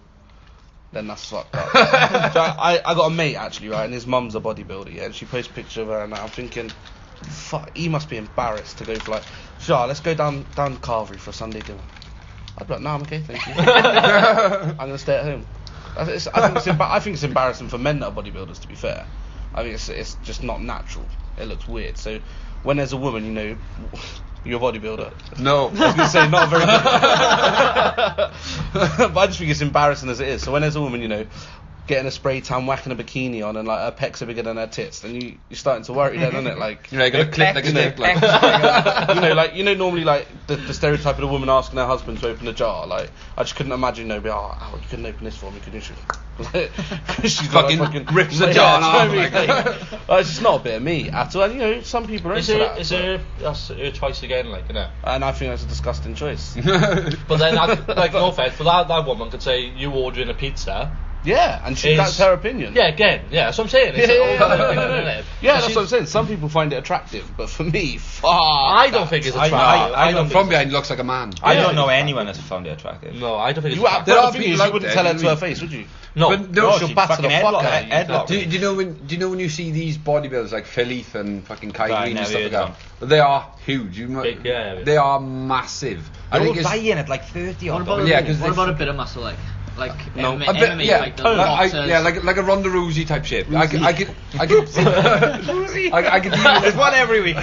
then that's fucked up. So I got a mate actually, right, and his mum's a bodybuilder, yeah, and she posts a picture of her, and I'm thinking, fuck, he must be embarrassed to go for like, Shah, let's go down Carvery for a Sunday dinner. I'd be like, no, I'm okay, thank you. I'm gonna stay at home. I think it's embarrassing for men that are bodybuilders. To be fair, I mean it's just not natural. It looks weird. So when there's a woman, you know, you're a bodybuilder. No. I was gonna say not a very good. But I just think it's embarrassing as it is. So when there's a woman, you know, getting a spray tan, whacking a bikini on, and like her pecs are bigger than her tits, then you're starting to worry then, isn't it? Like, You know, you got to clip like a stick, like. normally like the stereotype of the woman asking her husband to open a jar. Like, I just couldn't imagine you couldn't open this for me, could you? She's got Fucking rips the jar in half, like. it's just not a bit of me at all. And, you know, some people are into that. That's her choice again, like, innit? And I think that's a disgusting choice. But then, like, no offense, but that woman could say, you ordering a pizza. Yeah, and that's her opinion. Yeah, again, yeah, that's what I'm saying. It's That's what I'm saying. Some people find it attractive, but for me, fuck. I don't think it's attractive. I don't From think behind, looks like a man. I don't know anyone that's found it attractive. No, I don't think it's You attractive. There are the thing people is, out you wouldn't there, tell her do to you her mean? face, would you? No. But no, she'll she'd batter the fucking fuck headlock out her, of you. headlock. Do you know when you see these bodybuilders like Philith and fucking Kai Right, Green and never stuff like heard that? But they are huge. Big, yeah. They are massive. They're all it's dying at like 30 What or about, Yeah, 'cause what they- about a bit of muscle, like No. MMA, a bit, MMA, yeah, like the like, boxers? like a Ronda Rousey type shape. I could I could There's one every week.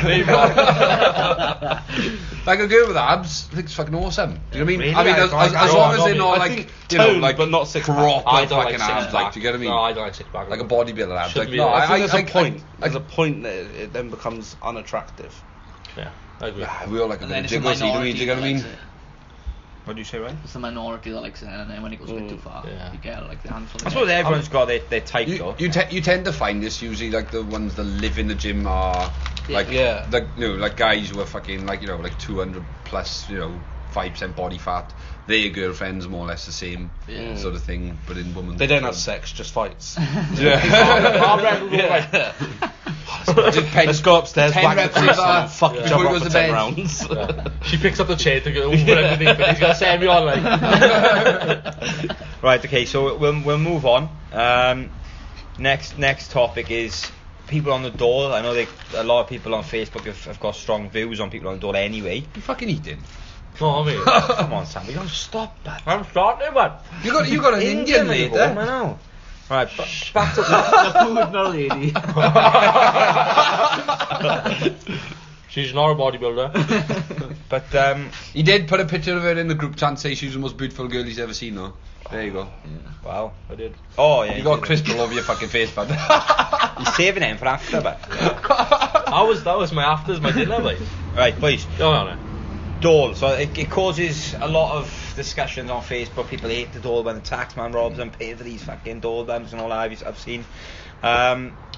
like a girl with abs. I think it's fucking awesome. Do you know what I mean? Really? I mean, as long as they're not I like think you know toned, like but not six-pack. proper I don't fucking like abs. six Like, pack. do you get what I mean? No, I don't like six pack. Like a bodybuilder abs. Should Like be- no, I think there's a point. I- There's a point that it then becomes unattractive. Yeah, I agree. we all like a And bit then of it's the jiggles. Do you know what I minority mean? Do you get that what I mean? likes it. What do you say, right? It's the minority that likes it, and then when it goes a bit too far, Yeah. you get like the handful. I suppose everyone's got their type though. You tend to find this usually like the ones that live in the gym are like Yeah. like you know like guys who are fucking like you know like 200 plus 5% body fat. Their girlfriends are more or less the same sort of thing, but in women They don't have sex, just fights. Yeah. Let's go upstairs, 10 whack the reps crease of on, that fuck each before other he up goes for to 10 bed. rounds. She picks up the chair to go over underneath, but he's gonna send me on like. Right, okay, so we'll move on. Next topic is people on the Dole. I know a lot of people on Facebook have got strong views on people on the Dole anyway. You fucking eating. No, I mean, Come on, Sam, we don't stop that. I'm starting, man. You got an Indian mate I there. know. Right, back to the food, no lady. She's not a bodybuilder. But He did put a picture of her in the group chat and say she's the most beautiful girl he's ever seen though. There you go. wow. I did. Oh yeah. You got crisp all over your fucking face, bud. He's saving him for after, but That was my afters, my dinner, mate. right, boys. No. Dole. So it causes a lot of discussions on Facebook. People hate the Dole when the taxman robs them, pay for these fucking Dole bums and all that I've seen.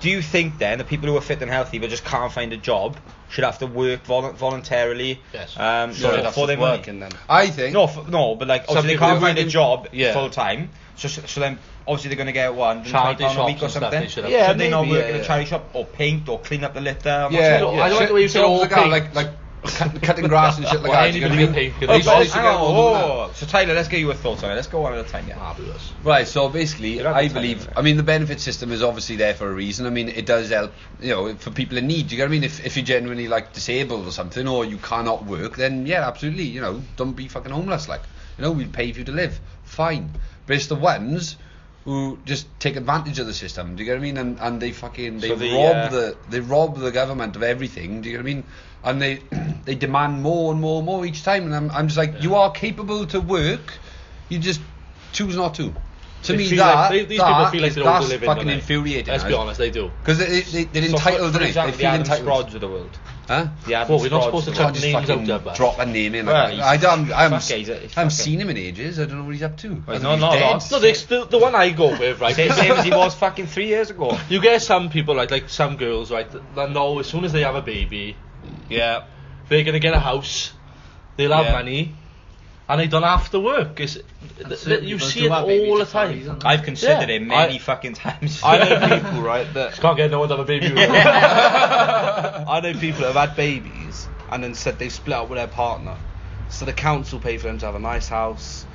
Do you think then the people who are fit and healthy but just can't find a job should have to work voluntarily. Yes. For their money. working then. I think. No, but like Some obviously they people can't are find a working- job Yeah. full time. So then obviously they're going to get £120 Charity a week shops or and stuff, something. they should have. Yeah, should they not maybe, work yeah, in a yeah. charity shop or paint or clean up the litter? I'm not Yeah, sure. I don't like the way you say all paint. like cutting grass and shit like that. you know Anybody what I mean? can paint, They can should they? get Hang on, all done that. so Tyler, let's get your thoughts on it. Let's go one at a time. Yeah. Marvellous. Right, so basically, You're at I the time, believe, isn't it? I mean, the benefit system is obviously there for a reason. I mean, it does help, you know, for people in need. Do you get what I mean? If you're genuinely, like, disabled or something, or you cannot work, then, yeah, absolutely, you know, don't be fucking homeless, like. You know, we'll pay for you to live. Fine. But it's the ones who just take advantage of the system. Do you get what I mean? And they fucking, they rob the government of everything. Do you get what I mean? And they demand more and more and more each time. And I'm just like, you are capable to work, you just choose not to. To They me, feel that, like- these people feel like they don't that's live in, fucking don't they? infuriating. Let's be honest, they do. Because they're entitled, for to it. They example, the feel Adam entitled. Sprods of the world. Huh? The Adam Well, we're not Sprods supposed to of the chuck world. Just names fucking out there, but- drop a name in. Well, Like, he's- I haven't he's haven't seen him in ages. I don't know what he's up to. Well, I no, think no, he's dead. no. No, the one I go with, right? Same as he was fucking 3 years ago. You get some people, like some girls, right, that know as soon as they have a baby, Yeah. they're going to get a house, they'll have Yeah. money, and they don't have to work. You see it all the time. I've considered Yeah. it many fucking times. I know people, right, that Can't get no one to have a baby with. I know people that have had babies and then said they split up with their partner. So the council pay for them to have a nice house,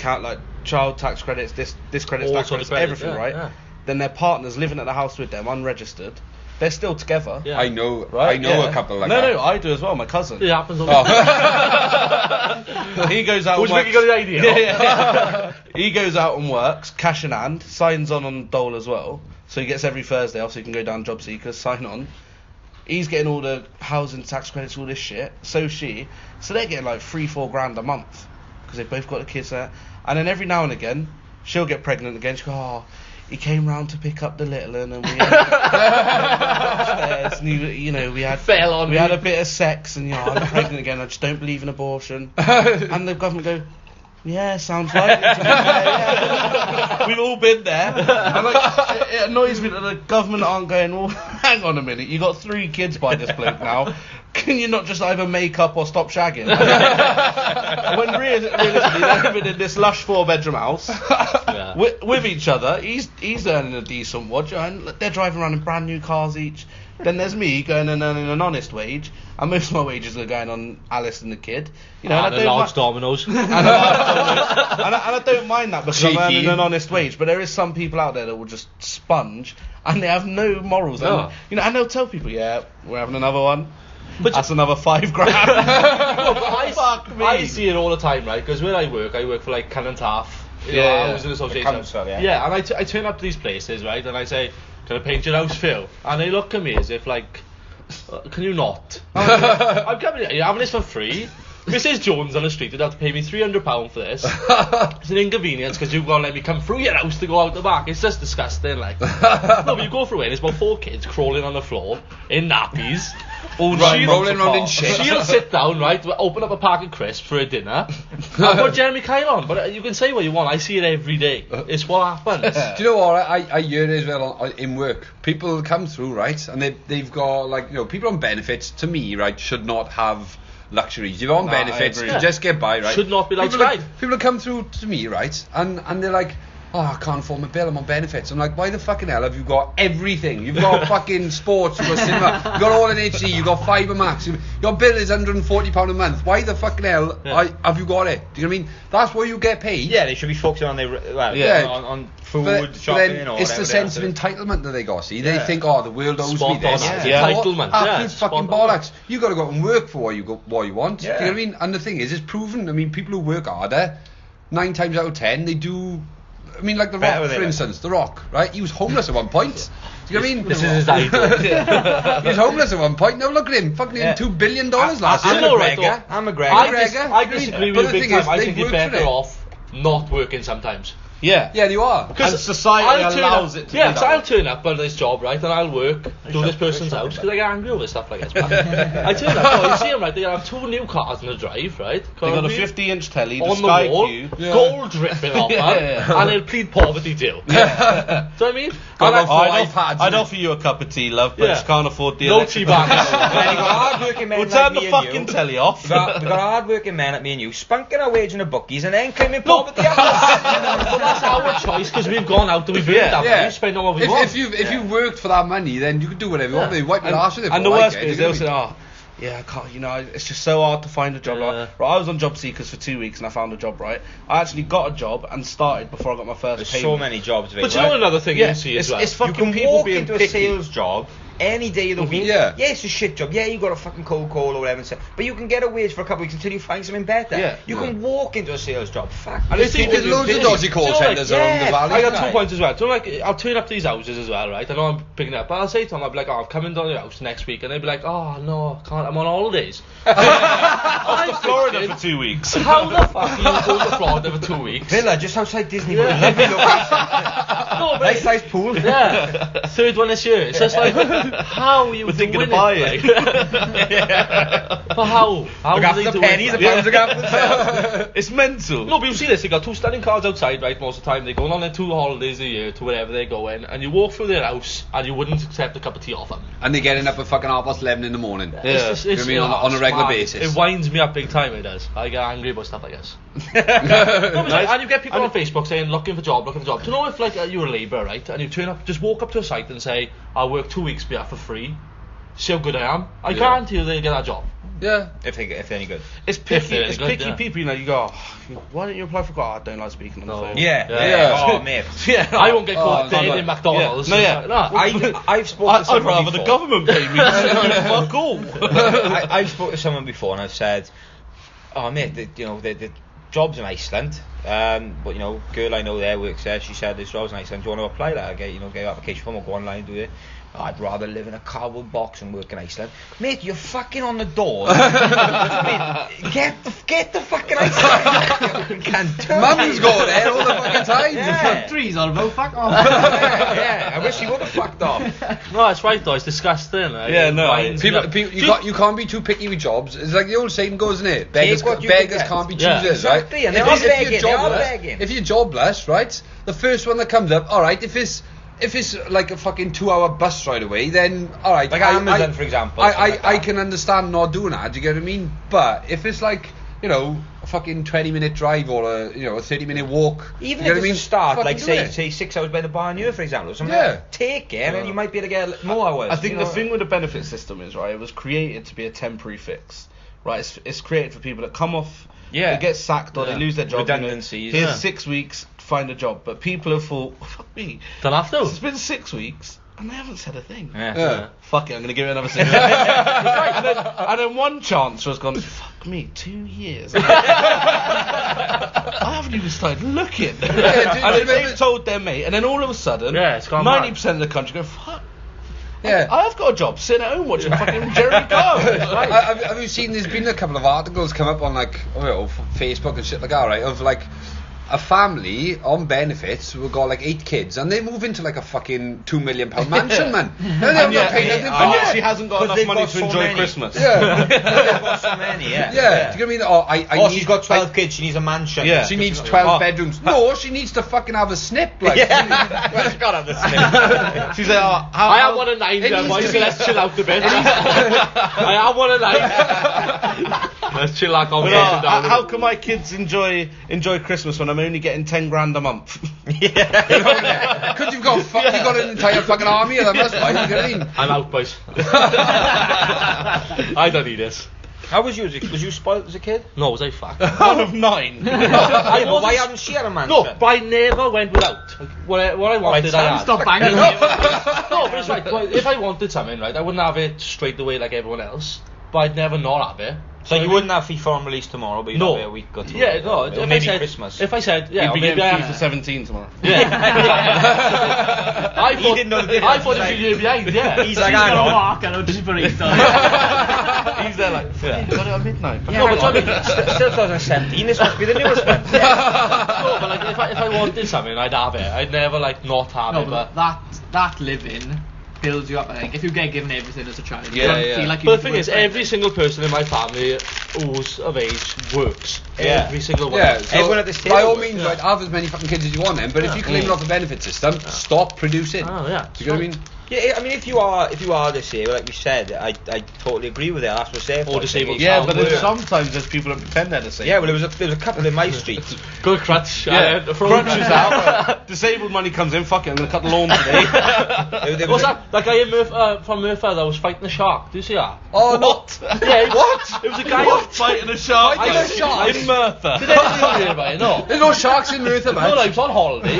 like child tax credits, this credits, All that sorts credits, of credits, everything, yeah, right? yeah. Then their partner's living at the house with them, unregistered. They're still together. Yeah. I know. Right? I know Yeah. a couple like no, that. No, I do as well. My cousin. It happens all the Oh. time. He goes out. Which and make you got the idea? Yeah. He goes out and works, cash in hand, signs on Dole as well. So he gets every Thursday off, so he can go down job seekers, sign on. He's getting all the housing tax credits, all this shit. So they're getting like 3-4 grand a month because they've both got the kids there. And then every now and again, she'll get pregnant again. She'll go, oh, he came round to pick up the little one, and we upstairs, and we had Fell on we me. had a bit of sex, and I'm pregnant again. I just don't believe in abortion. And the government go, yeah, sounds like it. To me. Yeah. We've all been there. And like, it annoys me that the government aren't going, well, hang on a minute, you got 3 kids by this bloke now. Can you not just either make up or stop shagging? When realistically they're living in this lush 4-bedroom house Yeah. with each other. He's earning a decent wage, and they're driving around in brand new cars each. Then there's me going and earning an honest wage, and most of my wages are going on Alice and the kid. And a large Domino's. And I don't mind that because I'm Cheeky. earning an honest wage, but there is some people out there that will just sponge and they have no morals. No. And, and they'll tell people, yeah, we're having another one. But That's another 5 grand. No, but Fuck me. I see it all the time, right? Because where I work for like Cannon Taff, Yeah. housing association. The council, yeah. Yeah, and I turn up to these places, right? And I say, can I paint your house, Phil? And they look at me as if like, can you not? I'm coming here, you're having this for free. Mrs. Jones on the street would have to pay me £300 for this. It's an inconvenience because you've got to let me come through your house to go out the back. It's just disgusting, like. No, but you go through it and there's about 4 kids crawling on the floor in nappies. All She'll- rolling around in shit. She'll sit down, right, open up a pack of crisps for a dinner, and put Jeremy Kyle on. But you can say what you want, I see it every day. It's what happens. Do you know what? I hear it as well in work. People come through, right, and they've got, like, people on benefits, to me, right, should not have luxuries. You're on benefits, I you agree. just get by, right? Should not be allowed to people, drive. people come through to me, right, and they're like, oh, I can't afford my bill, I'm on benefits. I'm like, why the fucking hell have you got everything? You've got fucking sports, you've got cinema, you've got all in HD, you've got Fibre Max, your bill is £140 a month. Why the fucking hell have you got it? Do you know what I mean? That's what you get paid. Yeah, they should be focusing on on food, But shopping, then or it's whatever the sense of they have to do. entitlement that they got. See, they Yeah. think, oh, the world owes Spot me this. on, You yeah. know what? Entitlement, Absolute yeah, fucking spot on. bollocks. You got to go out and work for what you want. Yeah. Do you know what I mean? And the thing is, it's proven. I mean, people who work harder, 9 times out of 10, they do. I mean, like The Better Rock, than for it. instance. The Rock, right? He was homeless at one point. Do you know what I mean? This is his idol. He was homeless at one point. Now look at him, fucking Yeah. $2 billion last I'm year. all right, McGregor. though. I'm McGregor. I disagree But with the you big thing time. is, I they've think you're worked for better it. off not working sometimes. Yeah. Yeah, you are. And society allows it to yeah, be because that I'll way. turn up on this job, right, and I'll work, do this person's house, because I get angry over stuff like this. But I turn up, you see them, right, they have 2 new cars in the drive, right? They got a Really? 50-inch telly, the on Sky the wall, Q. gold dripping off, man, and they'll plead poverty deal. Do you know what I mean? Got And about 4 I'd iPads. offer you a cup of tea, love, but Yeah. just can't afford the no electric tea bag. And then you go, hard-working men We'll like turn me the and fucking you. telly off. We got hard-working men like me and you, spunking our wage in the bookies and then claiming poverty. But that's our choice because we've gone out and we've earned that money, spend on what we want. If you worked for that money, then you can do whatever you want. They wipe your ass with it. And the worst bit is they'll say, oh, yeah, I can't, it's just so hard to find a job. Yeah. Right, I was on job seekers for 2 weeks and I found a job, right? I actually got a job and started before I got my first There's payment. so many jobs, But you know another thing you see as well? It's You fucking can people walk being into a picky. sales job any day of the week. Yeah. Yeah, it's a shit job. Yeah, you got a fucking cold call or whatever, and stuff. But you can get a wage for a couple of weeks until you find something better. Yeah. You can walk into a sales job. Fuck. And There's loads of dodgy call centres around the valley. I got 2 Right. points as well. So like, I'll turn up to these houses as well, right? I know I'm picking it up, but I'll say to them, I'll be like, oh, I'm coming down to your house next week, and they'll be like, oh no, I can't, I'm on holidays. Off to Florida for 2 weeks. How the fuck are you going to Florida for 2 weeks? Villa, just outside Disney World. Lovely location. No, but Nice sized pool. yeah, third one this year. It's just like, how are you We're thinking doing of buying. it? Like, but how? How Look do after they the do pennies, it? the pounds look after themselves. It's mental. No, but you see this, they got 2 standing cars outside, right, most of the time. They're going on their 2 holidays a year to wherever they're going, and you walk through their house and you wouldn't accept a cup of tea off them. And they're getting up at fucking 11:30 in the morning. Yeah. It's You know what I mean, on a regular mad. basis. It winds me up big time, it does. I get angry about stuff like this. No, but like, and you get people on Facebook saying, looking for a job. Do you know if like you're a labourer, right, and you turn up, just walk up to a site and say, I'll work 2 weeks for you for free, see how good I am. I guarantee you they'll get that job. Yeah. If they're any good. It's picky. they're It's good, picky yeah. people. You go, oh, why don't you apply for? God, I don't like speaking on the phone. Yeah. Oh, mate. Yeah. I won't get caught Oh, dead no, in McDonald's. Yeah. No, yeah. I've spoken to someone I'd rather the before. government pay me. Fuck all. I've spoken to someone before and I've said, oh mate, the jobs in Iceland, but girl I know there works there. She said there's jobs in Iceland. Do you want to apply that? Get your application form or go online and do it. Oh, I'd rather live in a cardboard box and work in Iceland. Mate, you're fucking on the door. Get the fucking Iceland. You can't do Mum's go there all the fucking time. Yeah. Three's all about fuck off. yeah, I wish he would have fucked off. No, it's right though. It's disgusting. Like, Yeah, no, it winds me People, up. you can't be too picky with jobs. It's like the old saying goes, isn't it? Take what you can get. Can't be Yeah. choosers, Exactly, right? and they're all begging. If you're jobless, right? The first one that comes up, all right. If it's like a fucking 2-hour bus ride away, then all right. Like Amazon, for example. something like I that. can understand not doing that. Do you get what I mean? But if it's like, a fucking 20-minute drive or a 30-minute walk, Even you if know what I it's mean? a start, Fucking like do say it. 6 hours by the Barnier, for example, or something Yeah. like that, take it, and then you might be able to get more hours. I think the thing with the benefit system is, right, it was created to be a temporary fix. Right, it's created for people that come off, Yeah. they get sacked or they lose their job. Redundancies, Here's yeah. 6 weeks, find a job. But people have thought, fuck me. Don't have to. It's been 6 weeks and they haven't said a thing. Yeah. Yeah. Fuck it, I'm going to give it another 6 weeks. and then one chance was gone, fuck me, 2 years. I haven't even started looking. do you and then remember- they've told their mate, and then all of a sudden, Yeah, it's gone 90% of the country go, fuck. Yeah. I have got a job sitting at home watching fucking Jeremy Kyle. Have you seen? There's been a couple of articles come up on Facebook and shit like that, right? Of like a family on benefits who got like 8 kids and they move into like a fucking £2 million mansion, man. And yet she hasn't got enough they've money got to so enjoy many. Christmas. Yeah. They've got so many, Yeah. Do you know what I mean? I need, she's got 12 kids, she needs a mansion. Yeah. She needs 12 bedrooms. No, she needs to fucking have a snip. Like. Well, she's got to have the snip. She's like, oh, I have one at 9, boys. Let's chill out a bit. I have one at 9. Let's chill that conversation down. how can my kids enjoy Christmas when I'm only getting 10 grand a month? Because you've got an entire fucking army of them, that's why, you know what I mean? I'm out, boys. I don't need this. How was you? Was you spoiled as a kid? No, was I fucked? One of 9. Yeah, but why haven't she had a mansion? No, but I never went without. What I wanted, I had. Stop banging. No, but it's right. Well, if I wanted something, right, I wouldn't have it straight away like everyone else. But I'd never not have it. So you wouldn't have FIFA on release tomorrow, but you'd have it a week or two. Yeah, no. Or If I maybe said, Christmas. If I said, yeah, You'd or be maybe getting I FIFA 17 tomorrow. Yeah. I thought, didn't know the difference, I thought like- if you knew behind, yeah. He's like, hang on. Mark and I'll just for Easter. He's there like, fucking got it at midnight. No, but still 2017, this must be the newest one. No, but like if I wanted something, I'd have it. I'd never like not have No, it. But but that living builds you up. I think if you get given everything as a child, you Yeah, don't yeah. feel like you. But need the to thing work is, for every it. single person in my family who's of age works. Yeah. Every single one. Yeah, so Everyone at this by all table, means, right, have as many fucking kids as you want then, but if you're claiming off the benefit system, stop producing. Oh yeah. Do you know what I mean? Yeah, I mean, if you are disabled, like we said, I totally agree with that. That's what's there. Or disabled. Yeah, but there's sometimes there's people that pretend they're disabled. Yeah, well, there was a couple in my street. Good crutch. Yeah, Crutch is out. Disabled money comes in. Fuck it, I'm gonna cut the lawn today. What's that? That guy in from Merthyr that was fighting the shark. Do you see that? Oh, what? Yeah, what? It was a guy fighting a shark. Fighting a shark? in Merthyr. Did anyone hear about it? No. There's no sharks in Merthyr, man. No, he was on holidays.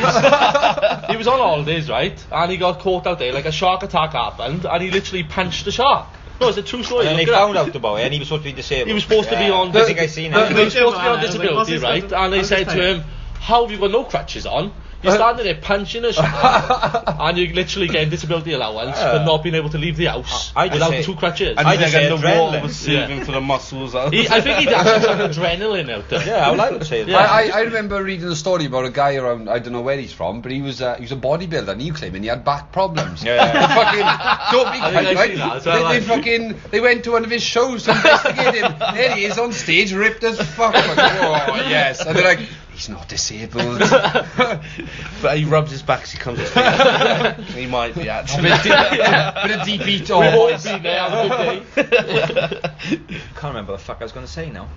He was on holidays, right? And he got caught out there, like a shark attack happened, and he literally punched the shark. No, it's a true story. And then they Look at found that. out about it, and he was supposed to be disabled. He was supposed to be on. I think I seen it. He was supposed to be on I was like, what's disability, this right? stuff? And they How's said this to him, "How have you got no crutches on? You're standing there punching a shark, and you're literally getting disability allowance for not being able to leave the house I just without say- 2 crutches." And I he's just getting say the water adrenaline. was soothing for the muscles. I think he'd actually got adrenaline out there. Yeah, I would say that. Yeah. I remember reading a story about a guy around, I don't know where he's from, but he was a bodybuilder and he claimed he had back problems. Yeah. They fucking, don't be I think I've right? seen that as well, They went to one of his shows to investigate him. There he is on stage, ripped as fuck. Like, oh, yes. And they're like, he's not disabled. But he rubs his back as he comes to He might be actually. Bit of deep eat. We've all been there. Have a good day. Can't remember what the fuck I was going to say now.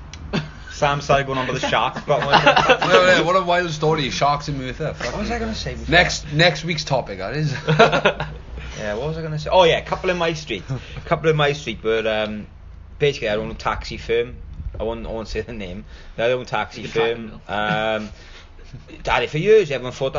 Sam started going on with the shark. Got one. No, what a wild story. Sharks in Merthyr. What was I going to say before? Next week's topic, that is. Yeah, what was I going to say? Oh yeah, a couple in my street were basically I own a taxi firm. I won't say the name. I own a taxi You can firm. track Daddy, for years everyone thought,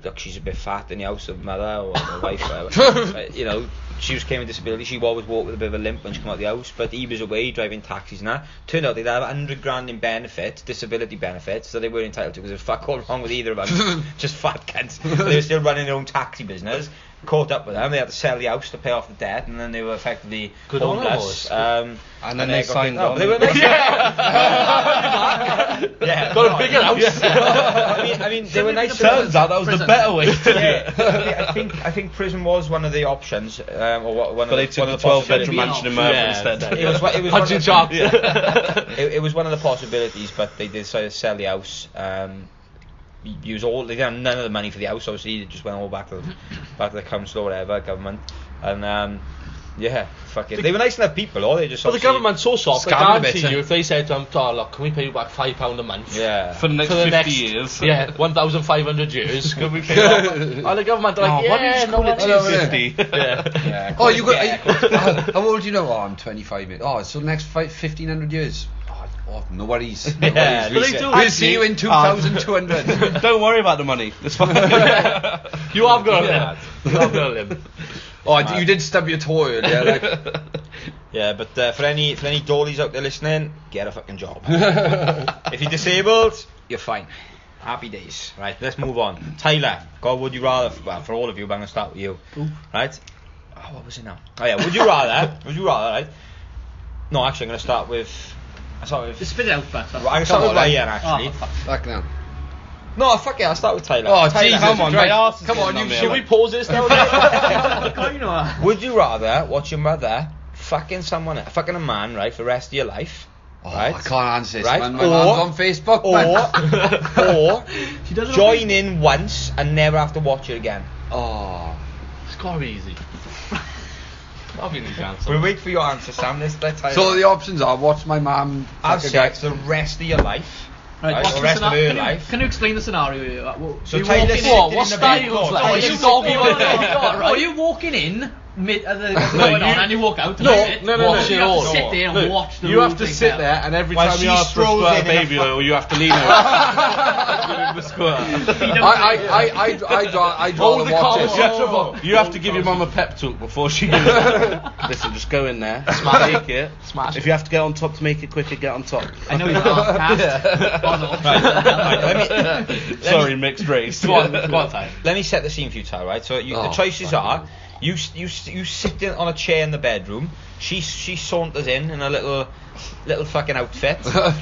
look, she's a bit fat in the house of mother or the wife, whatever. You know, she was came with disability. She always walked with a bit of a limp when she came out of the house. But he was away driving taxis and that. Turned out they'd have 100 grand in benefits, disability benefits, that they weren't entitled to because there's fuck all wrong with either of them. Just fat cunts. They were still running their own taxi business. Caught up with them. They had to sell the house to pay off the debt, and then they were effectively Good on them, homeless. boys. And then they signed on. But they were nice. Yeah, Got a bigger house. I mean, they were nice. Turns out that was the Prison. better way to do it. Yeah, I think prison was one of the options, or one But they of took the the 12-bedroom possibilities. mansion in Merthyr Yeah. instead. It was one Punching of, sharks. it was one of the possibilities, but they decided to sell the house. They didn't have none of the money for the house. Obviously, it just went all back to the council or whatever, government, and yeah, fuck it. They were nice enough people, or they just. But the obviously- government's so soft. I Scam a bit, guarantee eh? you, if they said to them, "Oh, look, can we pay you back £5 a month?" Yeah. For the next For the 50 next years. Yeah, 1,500 years. Can we pay that? And the government are like, Oh, why don't you yeah, just no, call it that's 250? Yeah. Yeah, Oh, you got. yeah, How old do you know? Oh, I'm 25. Mate. Oh, so the next 1,500 years. Oh, no worries. No Yeah, worries. they do. We'll see you in 2,200. Don't worry about the money. It's fine. You have got a limit. You have got a limit. Oh, you did stub your toe earlier. Like. Yeah, but for any Doleys out there listening, get a fucking job. If you're disabled, you're fine. Happy days. Right, let's move on. Tyler, God, would you rather? Well, for all of you, but I'm gonna start with you. Right? Oh, what was it now? Oh yeah, would you rather? Right? No, actually, I'm gonna start with. Just spit it out first. I'm gonna start with Ryan actually. Oh, fuck. Back now. No, fuck it. I'll start with Tyler. Oh, Tyler, Jesus. come on, Right. mate. Come on, you Should Should we pause this now? God, you know that. Would you rather watch your mother fucking a man, right, for the rest of your life? Oh, Right? I can't answer this. Right? Man. My mum's on Facebook. man. Or She doesn't join in once and never have to watch it again. Oh. It's gotta be easy. That'll be an easy answer. We'll wait for your answer, Sam. Let's So the options are watch my mum. have fuck a guy. sex the rest of your life. Right, Right, what's the the rest of scenario? her life. Can you explain the scenario here? So you Tyler walking sitting in- What? in What the styles bed. like? Oh, Are you you talking No, about? no, you're walking in mid as it's No, going on you- and you walk out. No, right? no, Watch You it have all. to sit there and Look, watch the you whole have to thing sit out. there, and every While time she you ask for a strolls squirt in of in a baby fu- oil, you have to lean over. Give him the squirt. I'd rather Hold the watch conversation. it. You have to give your mum a pep talk before she gives it. Listen, just go in there, make it. Smash If you have to get on top to make it quicker, get on top. I know you're half cast. Oh, no. Right, Sorry, mixed race. Go on, Ty. let me set the scene for you, Tyler. Right, so the choices are: you sit on a chair in the bedroom. She saunters in a little fucking outfit, A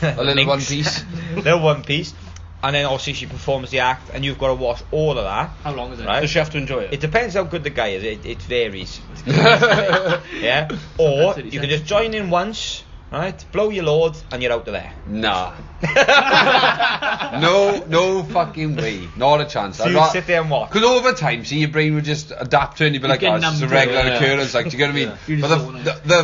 little Minx. one piece. little one piece, and then obviously she performs the act, and you've got to watch all of that. How long is it? Right. Does she have to enjoy It it? depends how good the guy is. It varies. Yeah. Or you can just join in once right? Blow your load and you're out of there. Nah. no fucking way. Not a chance. So you'd sit there and watch. Because over time, see, your brain would just adapt to it and you'd be like, get oh, it's just a numb to it, regular yeah. occurrence. Like, do you get what I mean? You But just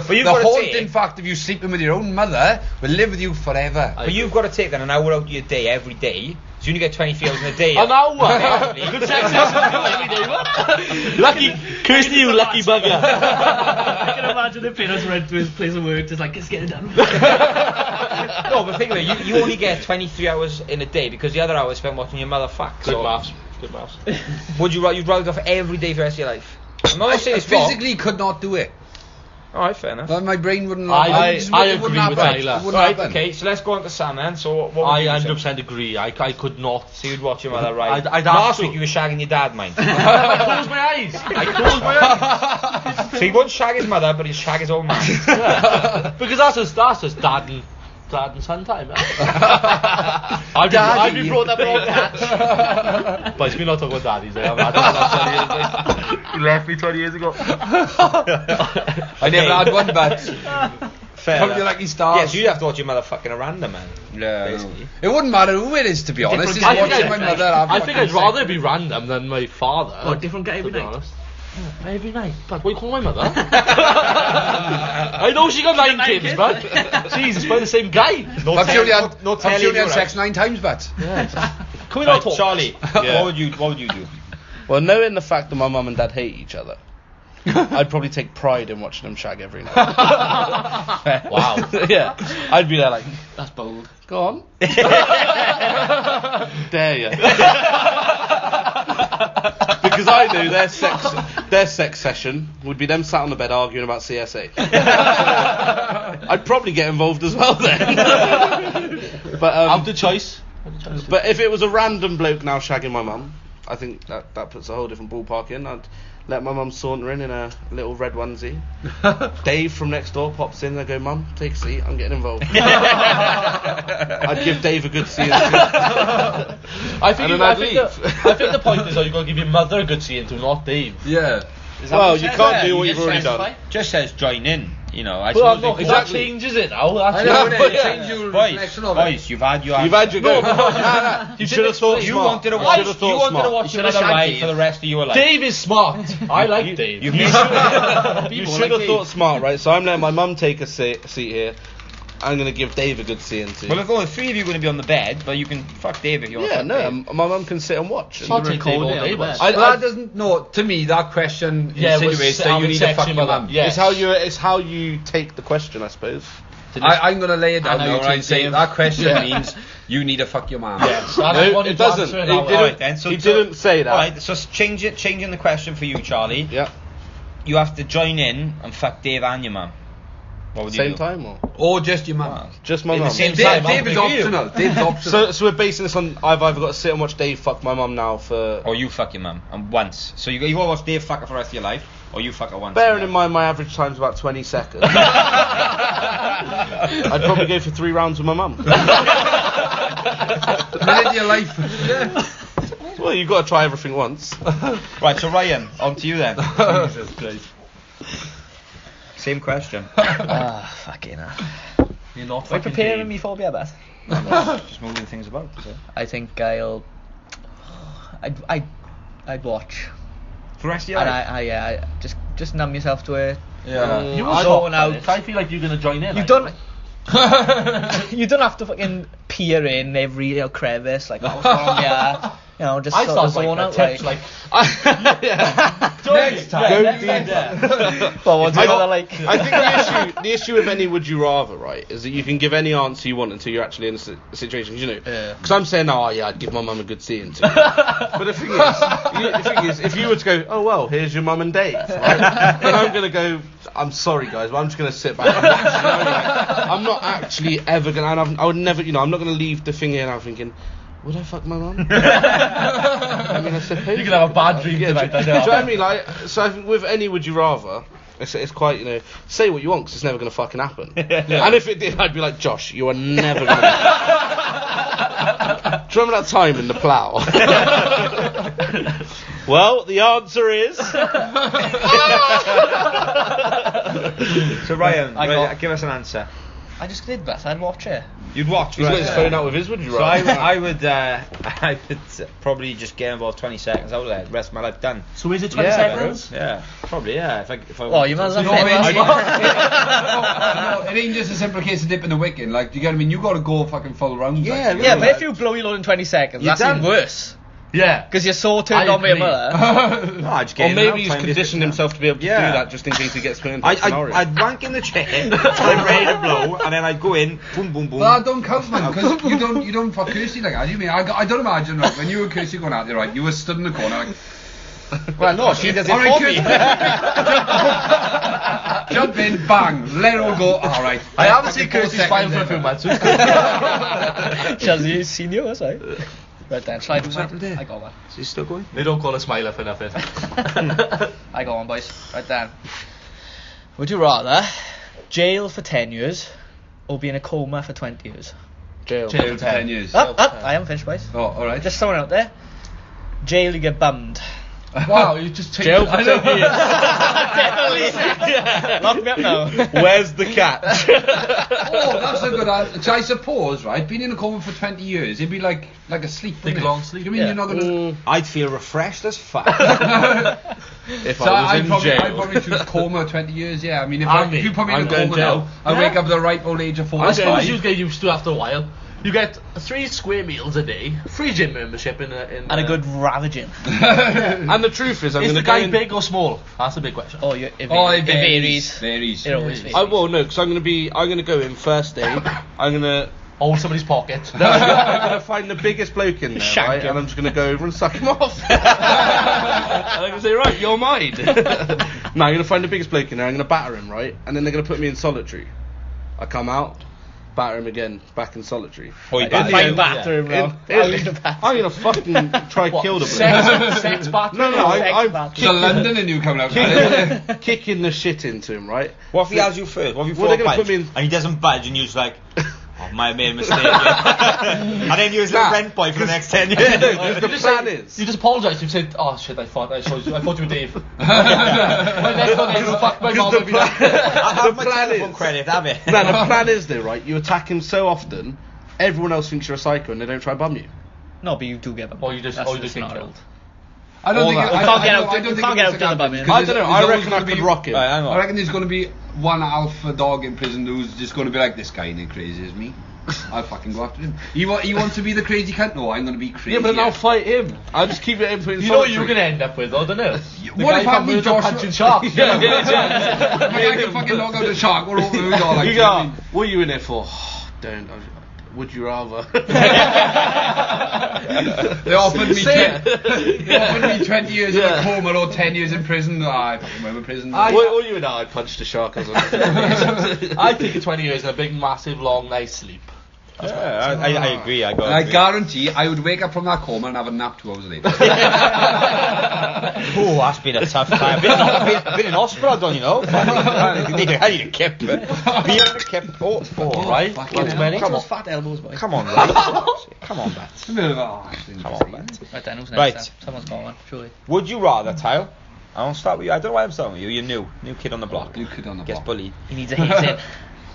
But you've the got to haunting take- fact of you sleeping with your own mother will live with you forever. But you've got to take then an hour out of your day every day. So you only get 23 hours in a day. An hour? Effectively. Good sex every day, what? Lucky, curse you, lucky bugger. I can imagine the parents went to his place of work, just like, let's get it done. No, but think of it, you only get 23 hours in a day because the other hours spent watching your mother fuck. Good So maths. Good maths. you'd rather go for every day for the rest of your life? I'm not I saying it's wrong. physically could not do it. Alright, fair enough. But my brain wouldn't. I it wouldn't agree happen. with Tyler. It wouldn't Right, happen. okay, so let's go on to Sam then. So what would I you say? 100% agree. I could not. So you'd watch your mother ride. I'd have Last to. week you were shagging your dad, mind. I closed my eyes. I closed my eyes. So he wouldn't shag his mother, but he'd shag his old man. Yeah. Because that's just dad and son time. I've been brought up on that. But it's me not talking about daddies. I've had that 20 years ago. He left me 20 years ago. I never had one, but Fair probably enough. like he stars. Yes, you'd have to watch your mother fucking a random man. Yeah, basically. it wouldn't matter who it is, to be honest. It's guy, watching my mother have I think fucking I'd rather sex. be random than my father. Oh, different guy to every be night. honest. Yeah, every night. But what you call my mother? I know she got 9 9 kids, kids. but Jesus, by the same guy. I've only had, no I've telly only had in sex 9 times, but Can we Right, not talk? Charlie, Yeah. what would you do? Well, knowing the fact that my mum and dad hate each other, I'd probably take pride in watching them shag every night. Wow. Yeah, I'd be there like, That's bold. go on. Dare you? Because I knew their sex session would be them sat on the bed arguing about CSA. I'd probably get involved as well then. But Out of choice. but if it was a random bloke now shagging my mum, I think that puts a whole different ballpark in. I'd let my mum saunter in a little red onesie. Dave from next door pops in and I go, Mum, take a seat, I'm getting involved. I'd give Dave a good seat. I think, And then I'd leave. I think the point is that you've got to give your mother a good scene to, not Dave. yeah. Well, you can't do what you've already specify? done. Just says join in, you know. I Well, suppose no, they- that changes it now. I know, That's innit? It changes your reflection of it. boys, you've had your You've had your go. You should have thought You smart. wanted to You watch. should have You thought wanted to smart. watch You another should've ride shagged for the rest of your life. Dave is smart. I like Dave. You've You missed. should have thought smart, right? So I'm letting my mum take a seat here. I'm going to give Dave a good CNT. Well, if all 3 of you are going to be on the bed, but you can fuck Dave if you want. Yeah, to fuck no, Dave. my mum can sit and watch. I'll take Dave all Record it day, on the boss. bed. But that doesn't. No, to me, that question insinuates that you need to fuck your mum. Yeah. It's how you take the question, I suppose. I'm going to lay it down I know now you and take say Dave. that question means you need to fuck your mum. Yes. No, it doesn't. It didn't- Alright then, so he didn't say that. Alright, so changing the question for you, Charlie. Yeah. You have to join in and fuck Dave and your mum. What would you Same do? time or Or just your mum. Wow. just my In the mum? same Dave, time, Dave is I'm with you. optional. Dave's optional. So we're basing this on I've either got to sit and watch Dave fuck my mum now for. Or you fuck your mum and once. So you got to watch Dave fuck her for the rest of your life, or you fuck her once. Bearing in mind my average time's about 20 seconds. I'd probably go for 3 rounds with my mum. Minute of your life. Yeah. Well, you've got to try everything once. Right, so Ryan, on to you then. Jesus Christ. Same question. Fucking hell. You're not Are you fucking preparing Dave. me for me, Batt? Just moving things about. So. I think I'd watch. For the rest of your And life. I just numb yourself to it. Yeah. You I were don't not know. I feel like you're gonna join in. You don't. You don't have to fucking peer in every crevice like what's going on here. You know, just I sort of start zone like out tips like. Next time. Go Next deep. time. Well, what's I like? think the issue with any would you rather, right, is that you can give any answer you want until you're actually in a situation, you know. Yeah. Because I'm saying, oh yeah, I'd give my mum a good seeing too. But the thing is, if you were to go, oh well, here's your mum and Dave, right? Then I'm gonna go, I'm sorry guys, but I'm just gonna sit back and watch. You know, like, I'm not actually ever gonna, and I would never, you know, I'm not gonna leave the thing here now thinking, would I fuck my mum? I mean, I suppose You can have a bad dream tonight, Do I you know. know what I mean? Like, so I think with any would you rather, it's quite, you know, say what you want because it's never going to fucking happen. And if it did, I'd be like, Josh, you are never going to. Do you remember that time in the plough? Well, the answer is. So Ryan, I got- give us an answer. I just did that. I'd watch it. You'd watch. He's got his phone out with his, would you So rather? I would probably just get involved 20 seconds out of there. The rest of my life done. So is it 20 Yeah, seconds? Yeah, probably. Yeah. If I Oh, you might as well No, fit it, that. no, it ain't just a simple case of dipping the wick in. Like, do you get what I mean? You got to go fucking full round. Yeah, like, Yeah, but if you blow your load in 20 seconds, You're that's even done. worse. Yeah. Because you're so turned I on by your agree. mother. No, I just Or get in and maybe out, he's try and conditioned do himself to be able to Yeah. do that just in case he gets put into that scenario. I'd wank in the chair, I'm ready to blow, and then I'd go in, boom, boom, boom. Well, that don't count, man, because you don't fuck Kirsty like that. You mean I don't imagine like when you and Kirsty going out there, right? You were stood in the corner like. Well, no, she does it All right, for me. Kirsty. Jump in, bang, let her all go. All right. I haven't seen Fucking 4 Kirsty smile seconds for a few in. months. Chelsea senior, that's right. Right then, shall I do What's mine? happened there? I got one. Is he still going? They don't call a smiler for nothing. I got one, boys. Right then. Would you rather jail for 10 years or be in a coma for 20 years? Jail. Jail. Jail for 10 years. I haven't finished, boys. Oh, all right. Just someone out there. Jail, you get bummed. Wow, you just changed Jail it. for 10 years. Definitely. Lock me up now. Where's the cat? Oh, that's a good answer. So I suppose, right, being in a coma for 20 years, it'd be like a sleep. Big wouldn't it? long sleep, You mean yeah. you're not gonna? I'd feel refreshed as fuck. If So I was I'd in probably jail. choose coma 20 years. Yeah, I mean, if I'm you put me in I'm a going coma jail. now, I wake up at the ripe old age of 4 I or suppose 5. you get used to it after a while. You get 3 square meals a day, free gym membership in And a good ravaging. And the truth is, I'm Is going the to go guy in. big or small? That's the big question. Oh, it varies. varies. It always varies. I will no, because I'm going to go in first day. I'm going to. Hold somebody's pocket. I'm going to find the biggest bloke in there, Shank right? him. And I'm just going to go over and suck him off. And I'm going to say, right, you're mine. No, I'm going to find the biggest bloke in there. I'm going to batter him, right? And then they're going to put me in solitary. I come out, batter him again, back in solitary. Or you In the batter end- him. bathroom, I'm going to fucking try What, kill the sex bathroom? No, I'm bathroom. So London and you coming out. kicking the shit into him, right? What if he has you first? What if you Well, fall they're gonna budge put me in- and he doesn't budge and you're just like, oh, I made a mistake. And then you're his little rent boy for the next 10 years. The plan is. You just apologise. You said, "Oh shit, I thought you were Dave." My next one is fuck my mom. the I'll be like, I have my plan telephone is- credit, have it? No, the plan is though, right? You attack him so often, everyone else thinks you're a psycho and they don't try to bum you. No, but you do get them. Or you just That's get the scenario. killed. I don't think All that. I You don't can't get think out- it you was can't get out gonna to the happen, bum, because I don't know. there's I always reckon I gonna could be- rock him. Right, hang on. I reckon there's going to be one alpha dog in prison who's just going to be like, this guy ain't crazy as me. I'll fucking go after him. He wants to be the crazy cunt? No, I'm going to be crazy. Yeah, but then I'll fight him. I'll just keep it in between. You know what you're gonna end up with, though, don't you? The What guy if come I'm with with a Joshua- punching sharks. Yeah. I can fucking knock out a shark. We're over the dog. Like, You you know what I go, mean? what are you in there for? Don't. Would you rather? They offered me 20 years in a coma or 10 years in prison. I fucking remember prison. What are you in there? I punched a shark or something. I think 20 years and a big, massive, long night's sleep. Yeah, I agree. I got. I guarantee I would wake up from that coma and have a nap 2 hours later. Oh, that's been a tough time. Been in hospital, don't you know? I need a kip. Being a kip. Oh, Right? fucking What's hell. many? Come on. Fat elbows, boy. Come on, right? Come on, Batt. Come on, Batt. Right then, who's next? Right. Then? Someone's got one, surely. Would you rather, Tyle? I won't start with you. I don't know why I'm starting with you. You're new kid on the block. New kid on the Gets block. bullied. He needs a hit in.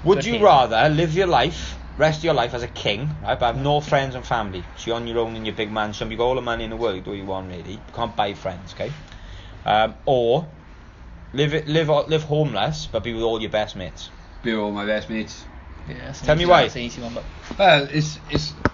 Would Good you hit. rather live your life, rest of your life as a king, right, but have no friends and family? So you're on your own in your big mansion. You got all the money in the world, do you want really? You can't buy friends, okay? Or live homeless, but be with all your best mates. Be all my best mates. Yeah, that's Tell an me easy why. one, that's an easy one, but Well, it's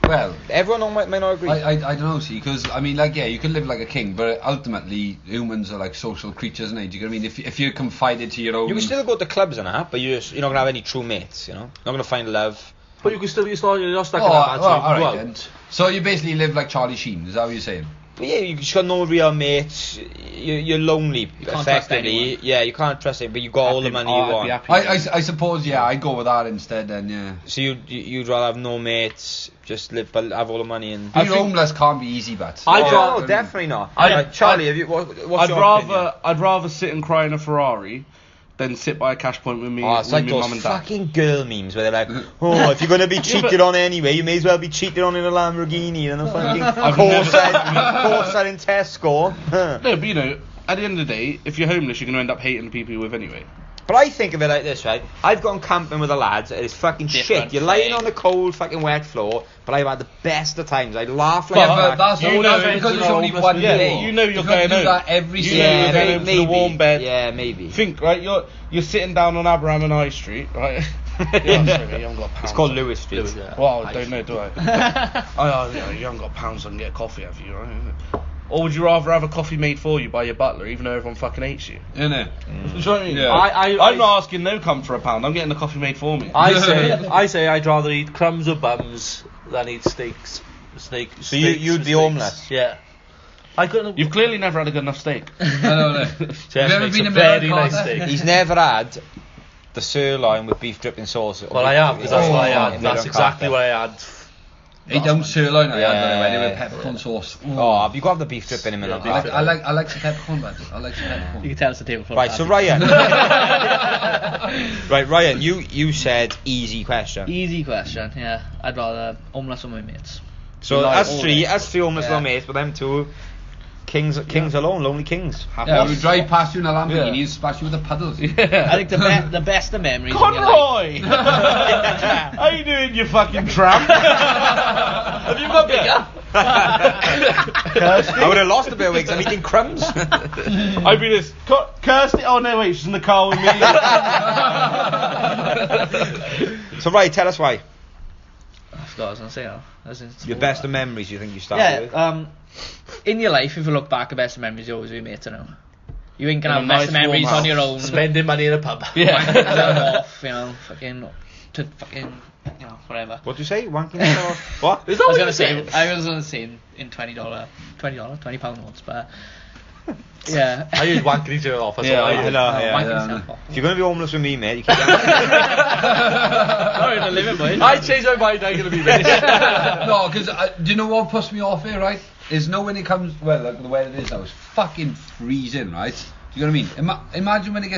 well. Everyone might not agree. I don't know, see, because I mean, like, yeah, you can live like a king, but ultimately humans are like social creatures, and do you know what I mean? If you're confided to your own, You can still go to clubs and that, but you're not gonna have any true mates. You know, not gonna find love. But you can still, you're not stuck Oh, in that bad well, sleep. all Go right out. then. So you basically live like Charlie Sheen. Is that what you're saying? But yeah, you just got no real mates. You're lonely, can't trust effectively. anyone. Yeah, you can't trust it, but you got all the money you want. I suppose, yeah, I'd go with that instead. Then, yeah. So you'd rather have no mates, just live, but have all the money and. Being homeless can't be easy, but No, definitely not. Charlie, have you? What's your opinion? I'd rather sit and cry in a Ferrari than sit by a cash point with me, Oh, it's with like me those mum and dad. fucking girl memes where they're like, oh, if you're going to be cheated on anyway, you may as well be cheated on in a Lamborghini than a fucking Corsa in Tesco. No, but you know, at the end of the day, if you're homeless, you're going to end up hating the people you're with anyway. But I think of it like this, right? I've gone camping with the lads. It's fucking Different shit. You're lying thing. on the cold, fucking wet floor. But I've had the best of times. I laugh like Yeah, a but fuck. that's You all know because it's it's only homeless one people. day. Yeah, you know you're You've got to going do home. that every You single know you're day. going home to the warm bed. Yeah, maybe. Think, right? You're sitting down on Abraham and High Street, right? Yeah, sorry, mate, you haven't got pounds. It's called on. Lewis Street. Lewis, yeah. Well, I don't know, do I? You haven't got pounds on get a coffee, have you, right? Or would you rather have a coffee made for you by your butler, even though everyone fucking hates you? Innit? Do you know what I mean? Yeah. I'm not asking no cum for a pound. I'm getting the coffee made for me. I say I'd rather eat crumbs or bums than eat steaks. So you'd be homeless? Yeah. I couldn't. You've clearly never had a good enough steak. I don't know. Jeff Have you ever makes been a in very America? nice steak. He's never had the sirloin with beef dripping sauce. Well, I have, because that's what I had. in That's the exactly carpet. what I had. He don't sirloin. I had Yeah. already with peppercorn sauce. Ooh. Oh, you got to have the beef drip in a minute. Yeah, I like the peppercorn, bud. I like the peppercorn. You can tell it's a table full Right, of so lads. Ryan. Right, Ryan, you said easy question. Easy question, yeah. I'd rather homeless with my mates. So Like that's all three this. homeless Yeah. little mates, but them two kings alone, lonely kings. Yeah, we drive past you in a Lamborghini and splash you with the puddles. I think the best of memories. in your life- Conroy! How you doing, you fucking tramp? Have you got bigger? I would have lost a bit of wigs. I'm eating crumbs. I'd be this. Kirsty? Oh no, wait, she's in the car with me. So, right, tell us why. I forgot what I was going to say now. As in Your best of memories you think you started with? Yeah, in your life, if you look back at best of memories, you always be mates, you know. You ain't gonna In have a best of nice memories warm on your house. own. Spending money in a pub. Yeah. Off, you know, fucking, you know, whatever. What do you say? Wanking yourself? What? Is I that was what gonna you say, said? I was gonna say in £20 notes, but yeah. I use wanking each other off. That's Yeah, what I I know, use. yeah. Wanking Yeah, yourself off. If you're going to be homeless with me, mate, you keep Sorry, the limit, boy. I changed my mind. I'm gonna be this. No, because do you know what puts me off here, right? Is when it comes, well, like the way it is now, it's fucking freezing, right? Do you know what I mean? Imagine when it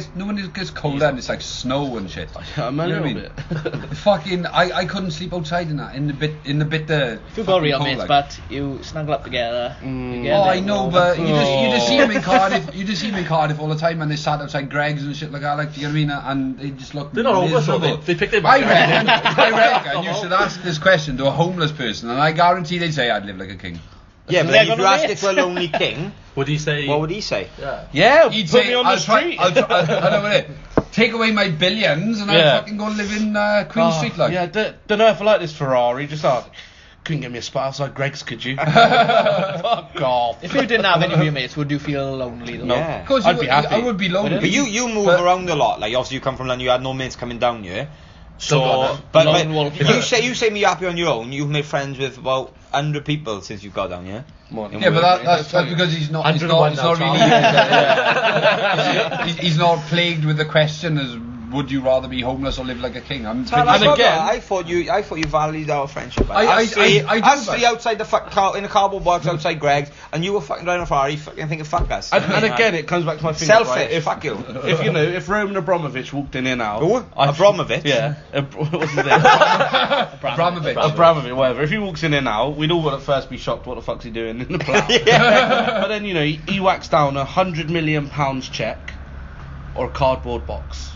gets colder and it's like snow and shit. I'm a You know little what bit. I mean? Fucking, I couldn't sleep outside in that, in the bit If you've got real cold, mates, like. but you snuggle up together. You get Oh, a bit I know, warm. but you just see them in Cardiff. You just see them in Cardiff all the time, and they sat outside Greg's and shit like that. Like, do you know what I mean? And they just look. They're not homeless, are they? miserable. They picked their I back. reckon you should ask this question to a homeless person, and I guarantee they'd say I'd live like a king. Yeah, but They're then if you gonna ask wait. it to a lonely king, Would he say? what would he say? Yeah. Yeah, He'd put say, me on I'll the try, street. I know what it. Take away my billions, and I'll Yeah. fucking go and live in Queen Street, like. Yeah, don't know if I like this Ferrari. Just couldn't get me a spot outside Greg's, could you? Fuck off. If you didn't have any real mates, would you feel lonely though? Yeah. Of course, I'd be happy. I would be lonely. But you move But- around a lot. Like obviously you come from London, you had no mates coming down here. Still got them. But Lone wolf. you say me happy on your own. You've made friends with about 100 people since you've got down here. Yeah, but that's because he's not 101 now, really. He's not plagued with the question as would you rather be homeless or live like a king? I'm And pretty again, I thought you valued our friendship. I do, us three but- outside the in a cardboard box outside Greg's, and you were fucking driving a Ferrari, fucking thinking fuck us. And again, it comes back to my thing. selfish. Right? If Fuck you. If you know, if Roman Abramovich walked in here now, Who? Abramovich? Yeah, what's his name? Abramovich. Abramovich, whatever. If he walks in here now, we'd all at first be shocked. What the fuck's he doing in the plough? But then you know, he whacks down £100 million check or a cardboard box.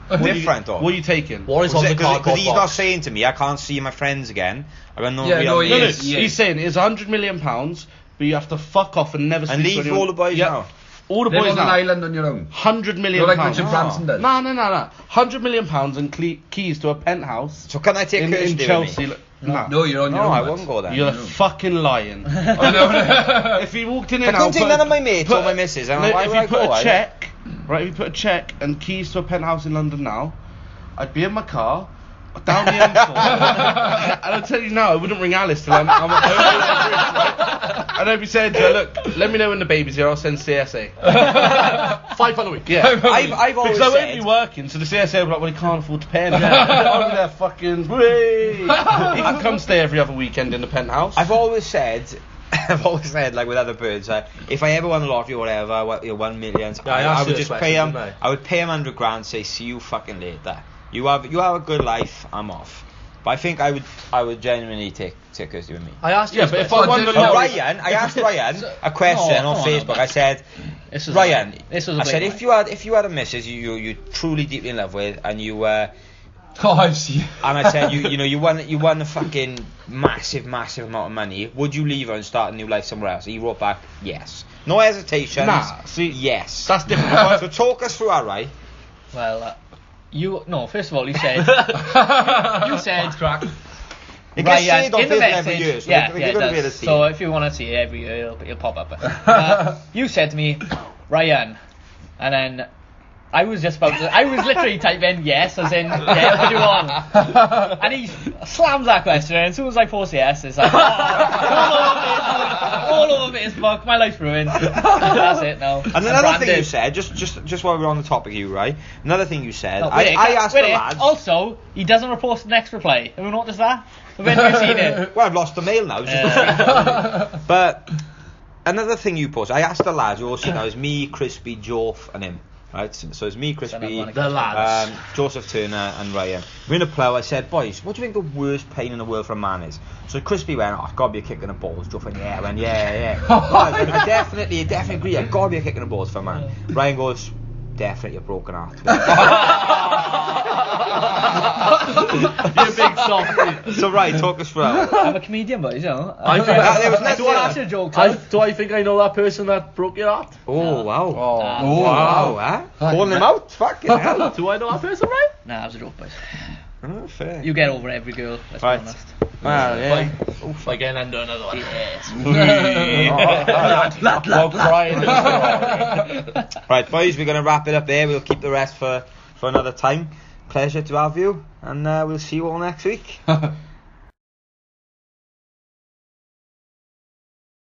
Different though. What are you taking? What is on the Because cardboard he's box? not saying to me, I can't see my friends again. I got no Yeah, real no, he No, mates. is. he's saying it's £100 million, but you have to fuck off and never And speak to leave anyone. all the boys Yeah. now. All the Live boys on an now. island on your own. £100 million. You're like Richard Branson does. No. £100 million and keys to a penthouse So can I take in Kirsty Chelsea. with me? No, you're on your No, own. I bud. wouldn't go there. You're fucking lying. I know. If he walked in I here now, couldn't take none of my mates or my missus. no, Why if would you I put go? a check, right? If you put a check and keys to a penthouse in London now, I'd be in my car down the M4, and I'll tell you now, I wouldn't ring Alice till I'm at home, and I'd be saying to her, look, let me know when the baby's here. I'll send CSA. £5 a week. Yeah. I've always Because I won't said. be working, so the CSA will be like, well, he can't afford to pay anything. I'll be there fucking, "Whee!" He can come stay every other weekend in the penthouse. I've always said, like with other birds, if I ever won the lottery or whatever, 1 million, Yeah, I I asked would you just this pay question, him. didn't I? I would pay him £100 grand, say, see you fucking later. You have a good life, I'm off. But I think I would genuinely take Kirsty with me. I asked you, but if but I won the But lottery, I asked Ryan a question No, on come on, Facebook. but- I said, This was Ryan, this was a I said big if one. you had a missus you truly deeply in love with, and you Oh, I see. and I said you won a fucking massive amount of money, would you leave her and start a new life somewhere else? He wrote back, yes. No hesitations. Nah, see, yes. that's different. So talk us through that, right? Well, first of all, you said you said It gets Ryan said on in the Facebook message. every year, so yeah, you're yeah, it going to be does. able to see So it. if you want to see it every year, it'll pop up. You said to me, Ryan, and then I was literally typing yes, as in yeah, what do you want? And he slams that question, and as soon as I post yes, it's like all over Facebook, my life's ruined. That's it now. And another thing you said, just while we're on the topic of you, right? Another thing you said, No, I asked the lads. Also, he doesn't repost the next reply. Have you noticed that? When have you seen it? Well, I've lost the mail now. It's just but another thing you posted, I asked the lads, you all see now, it's me, Crispy, Joff, and him. Right, so it's me, Crispy, the lads. Joseph Turner, and Ryan. We're in a plough. I said, boys, what do you think the worst pain in the world for a man is? So Crispy went, it's got to be a kick in the balls. Joff went, yeah. I went, yeah. Right, I definitely agree. It's got to be a kick in the balls for a man. Ryan goes, definitely a broken heart. You're a big softie. So right, talk us through that. I'm a comedian, boys, you know. I think There was nothing That's a joke. do I think I know that person that broke your heart? Oh, wow. Oh, Wow, huh? Calling him out? Fucking hell. Do I know that person, right? Nah, that was a joke, boys. Oh, fair. You get over every girl, let's Right. be honest. Well, yeah. Like getting under another one. Yes. While crying. Right, boys, we're going to wrap it up there. We'll keep the rest for another time. Pleasure to have you, and we'll see you all next week.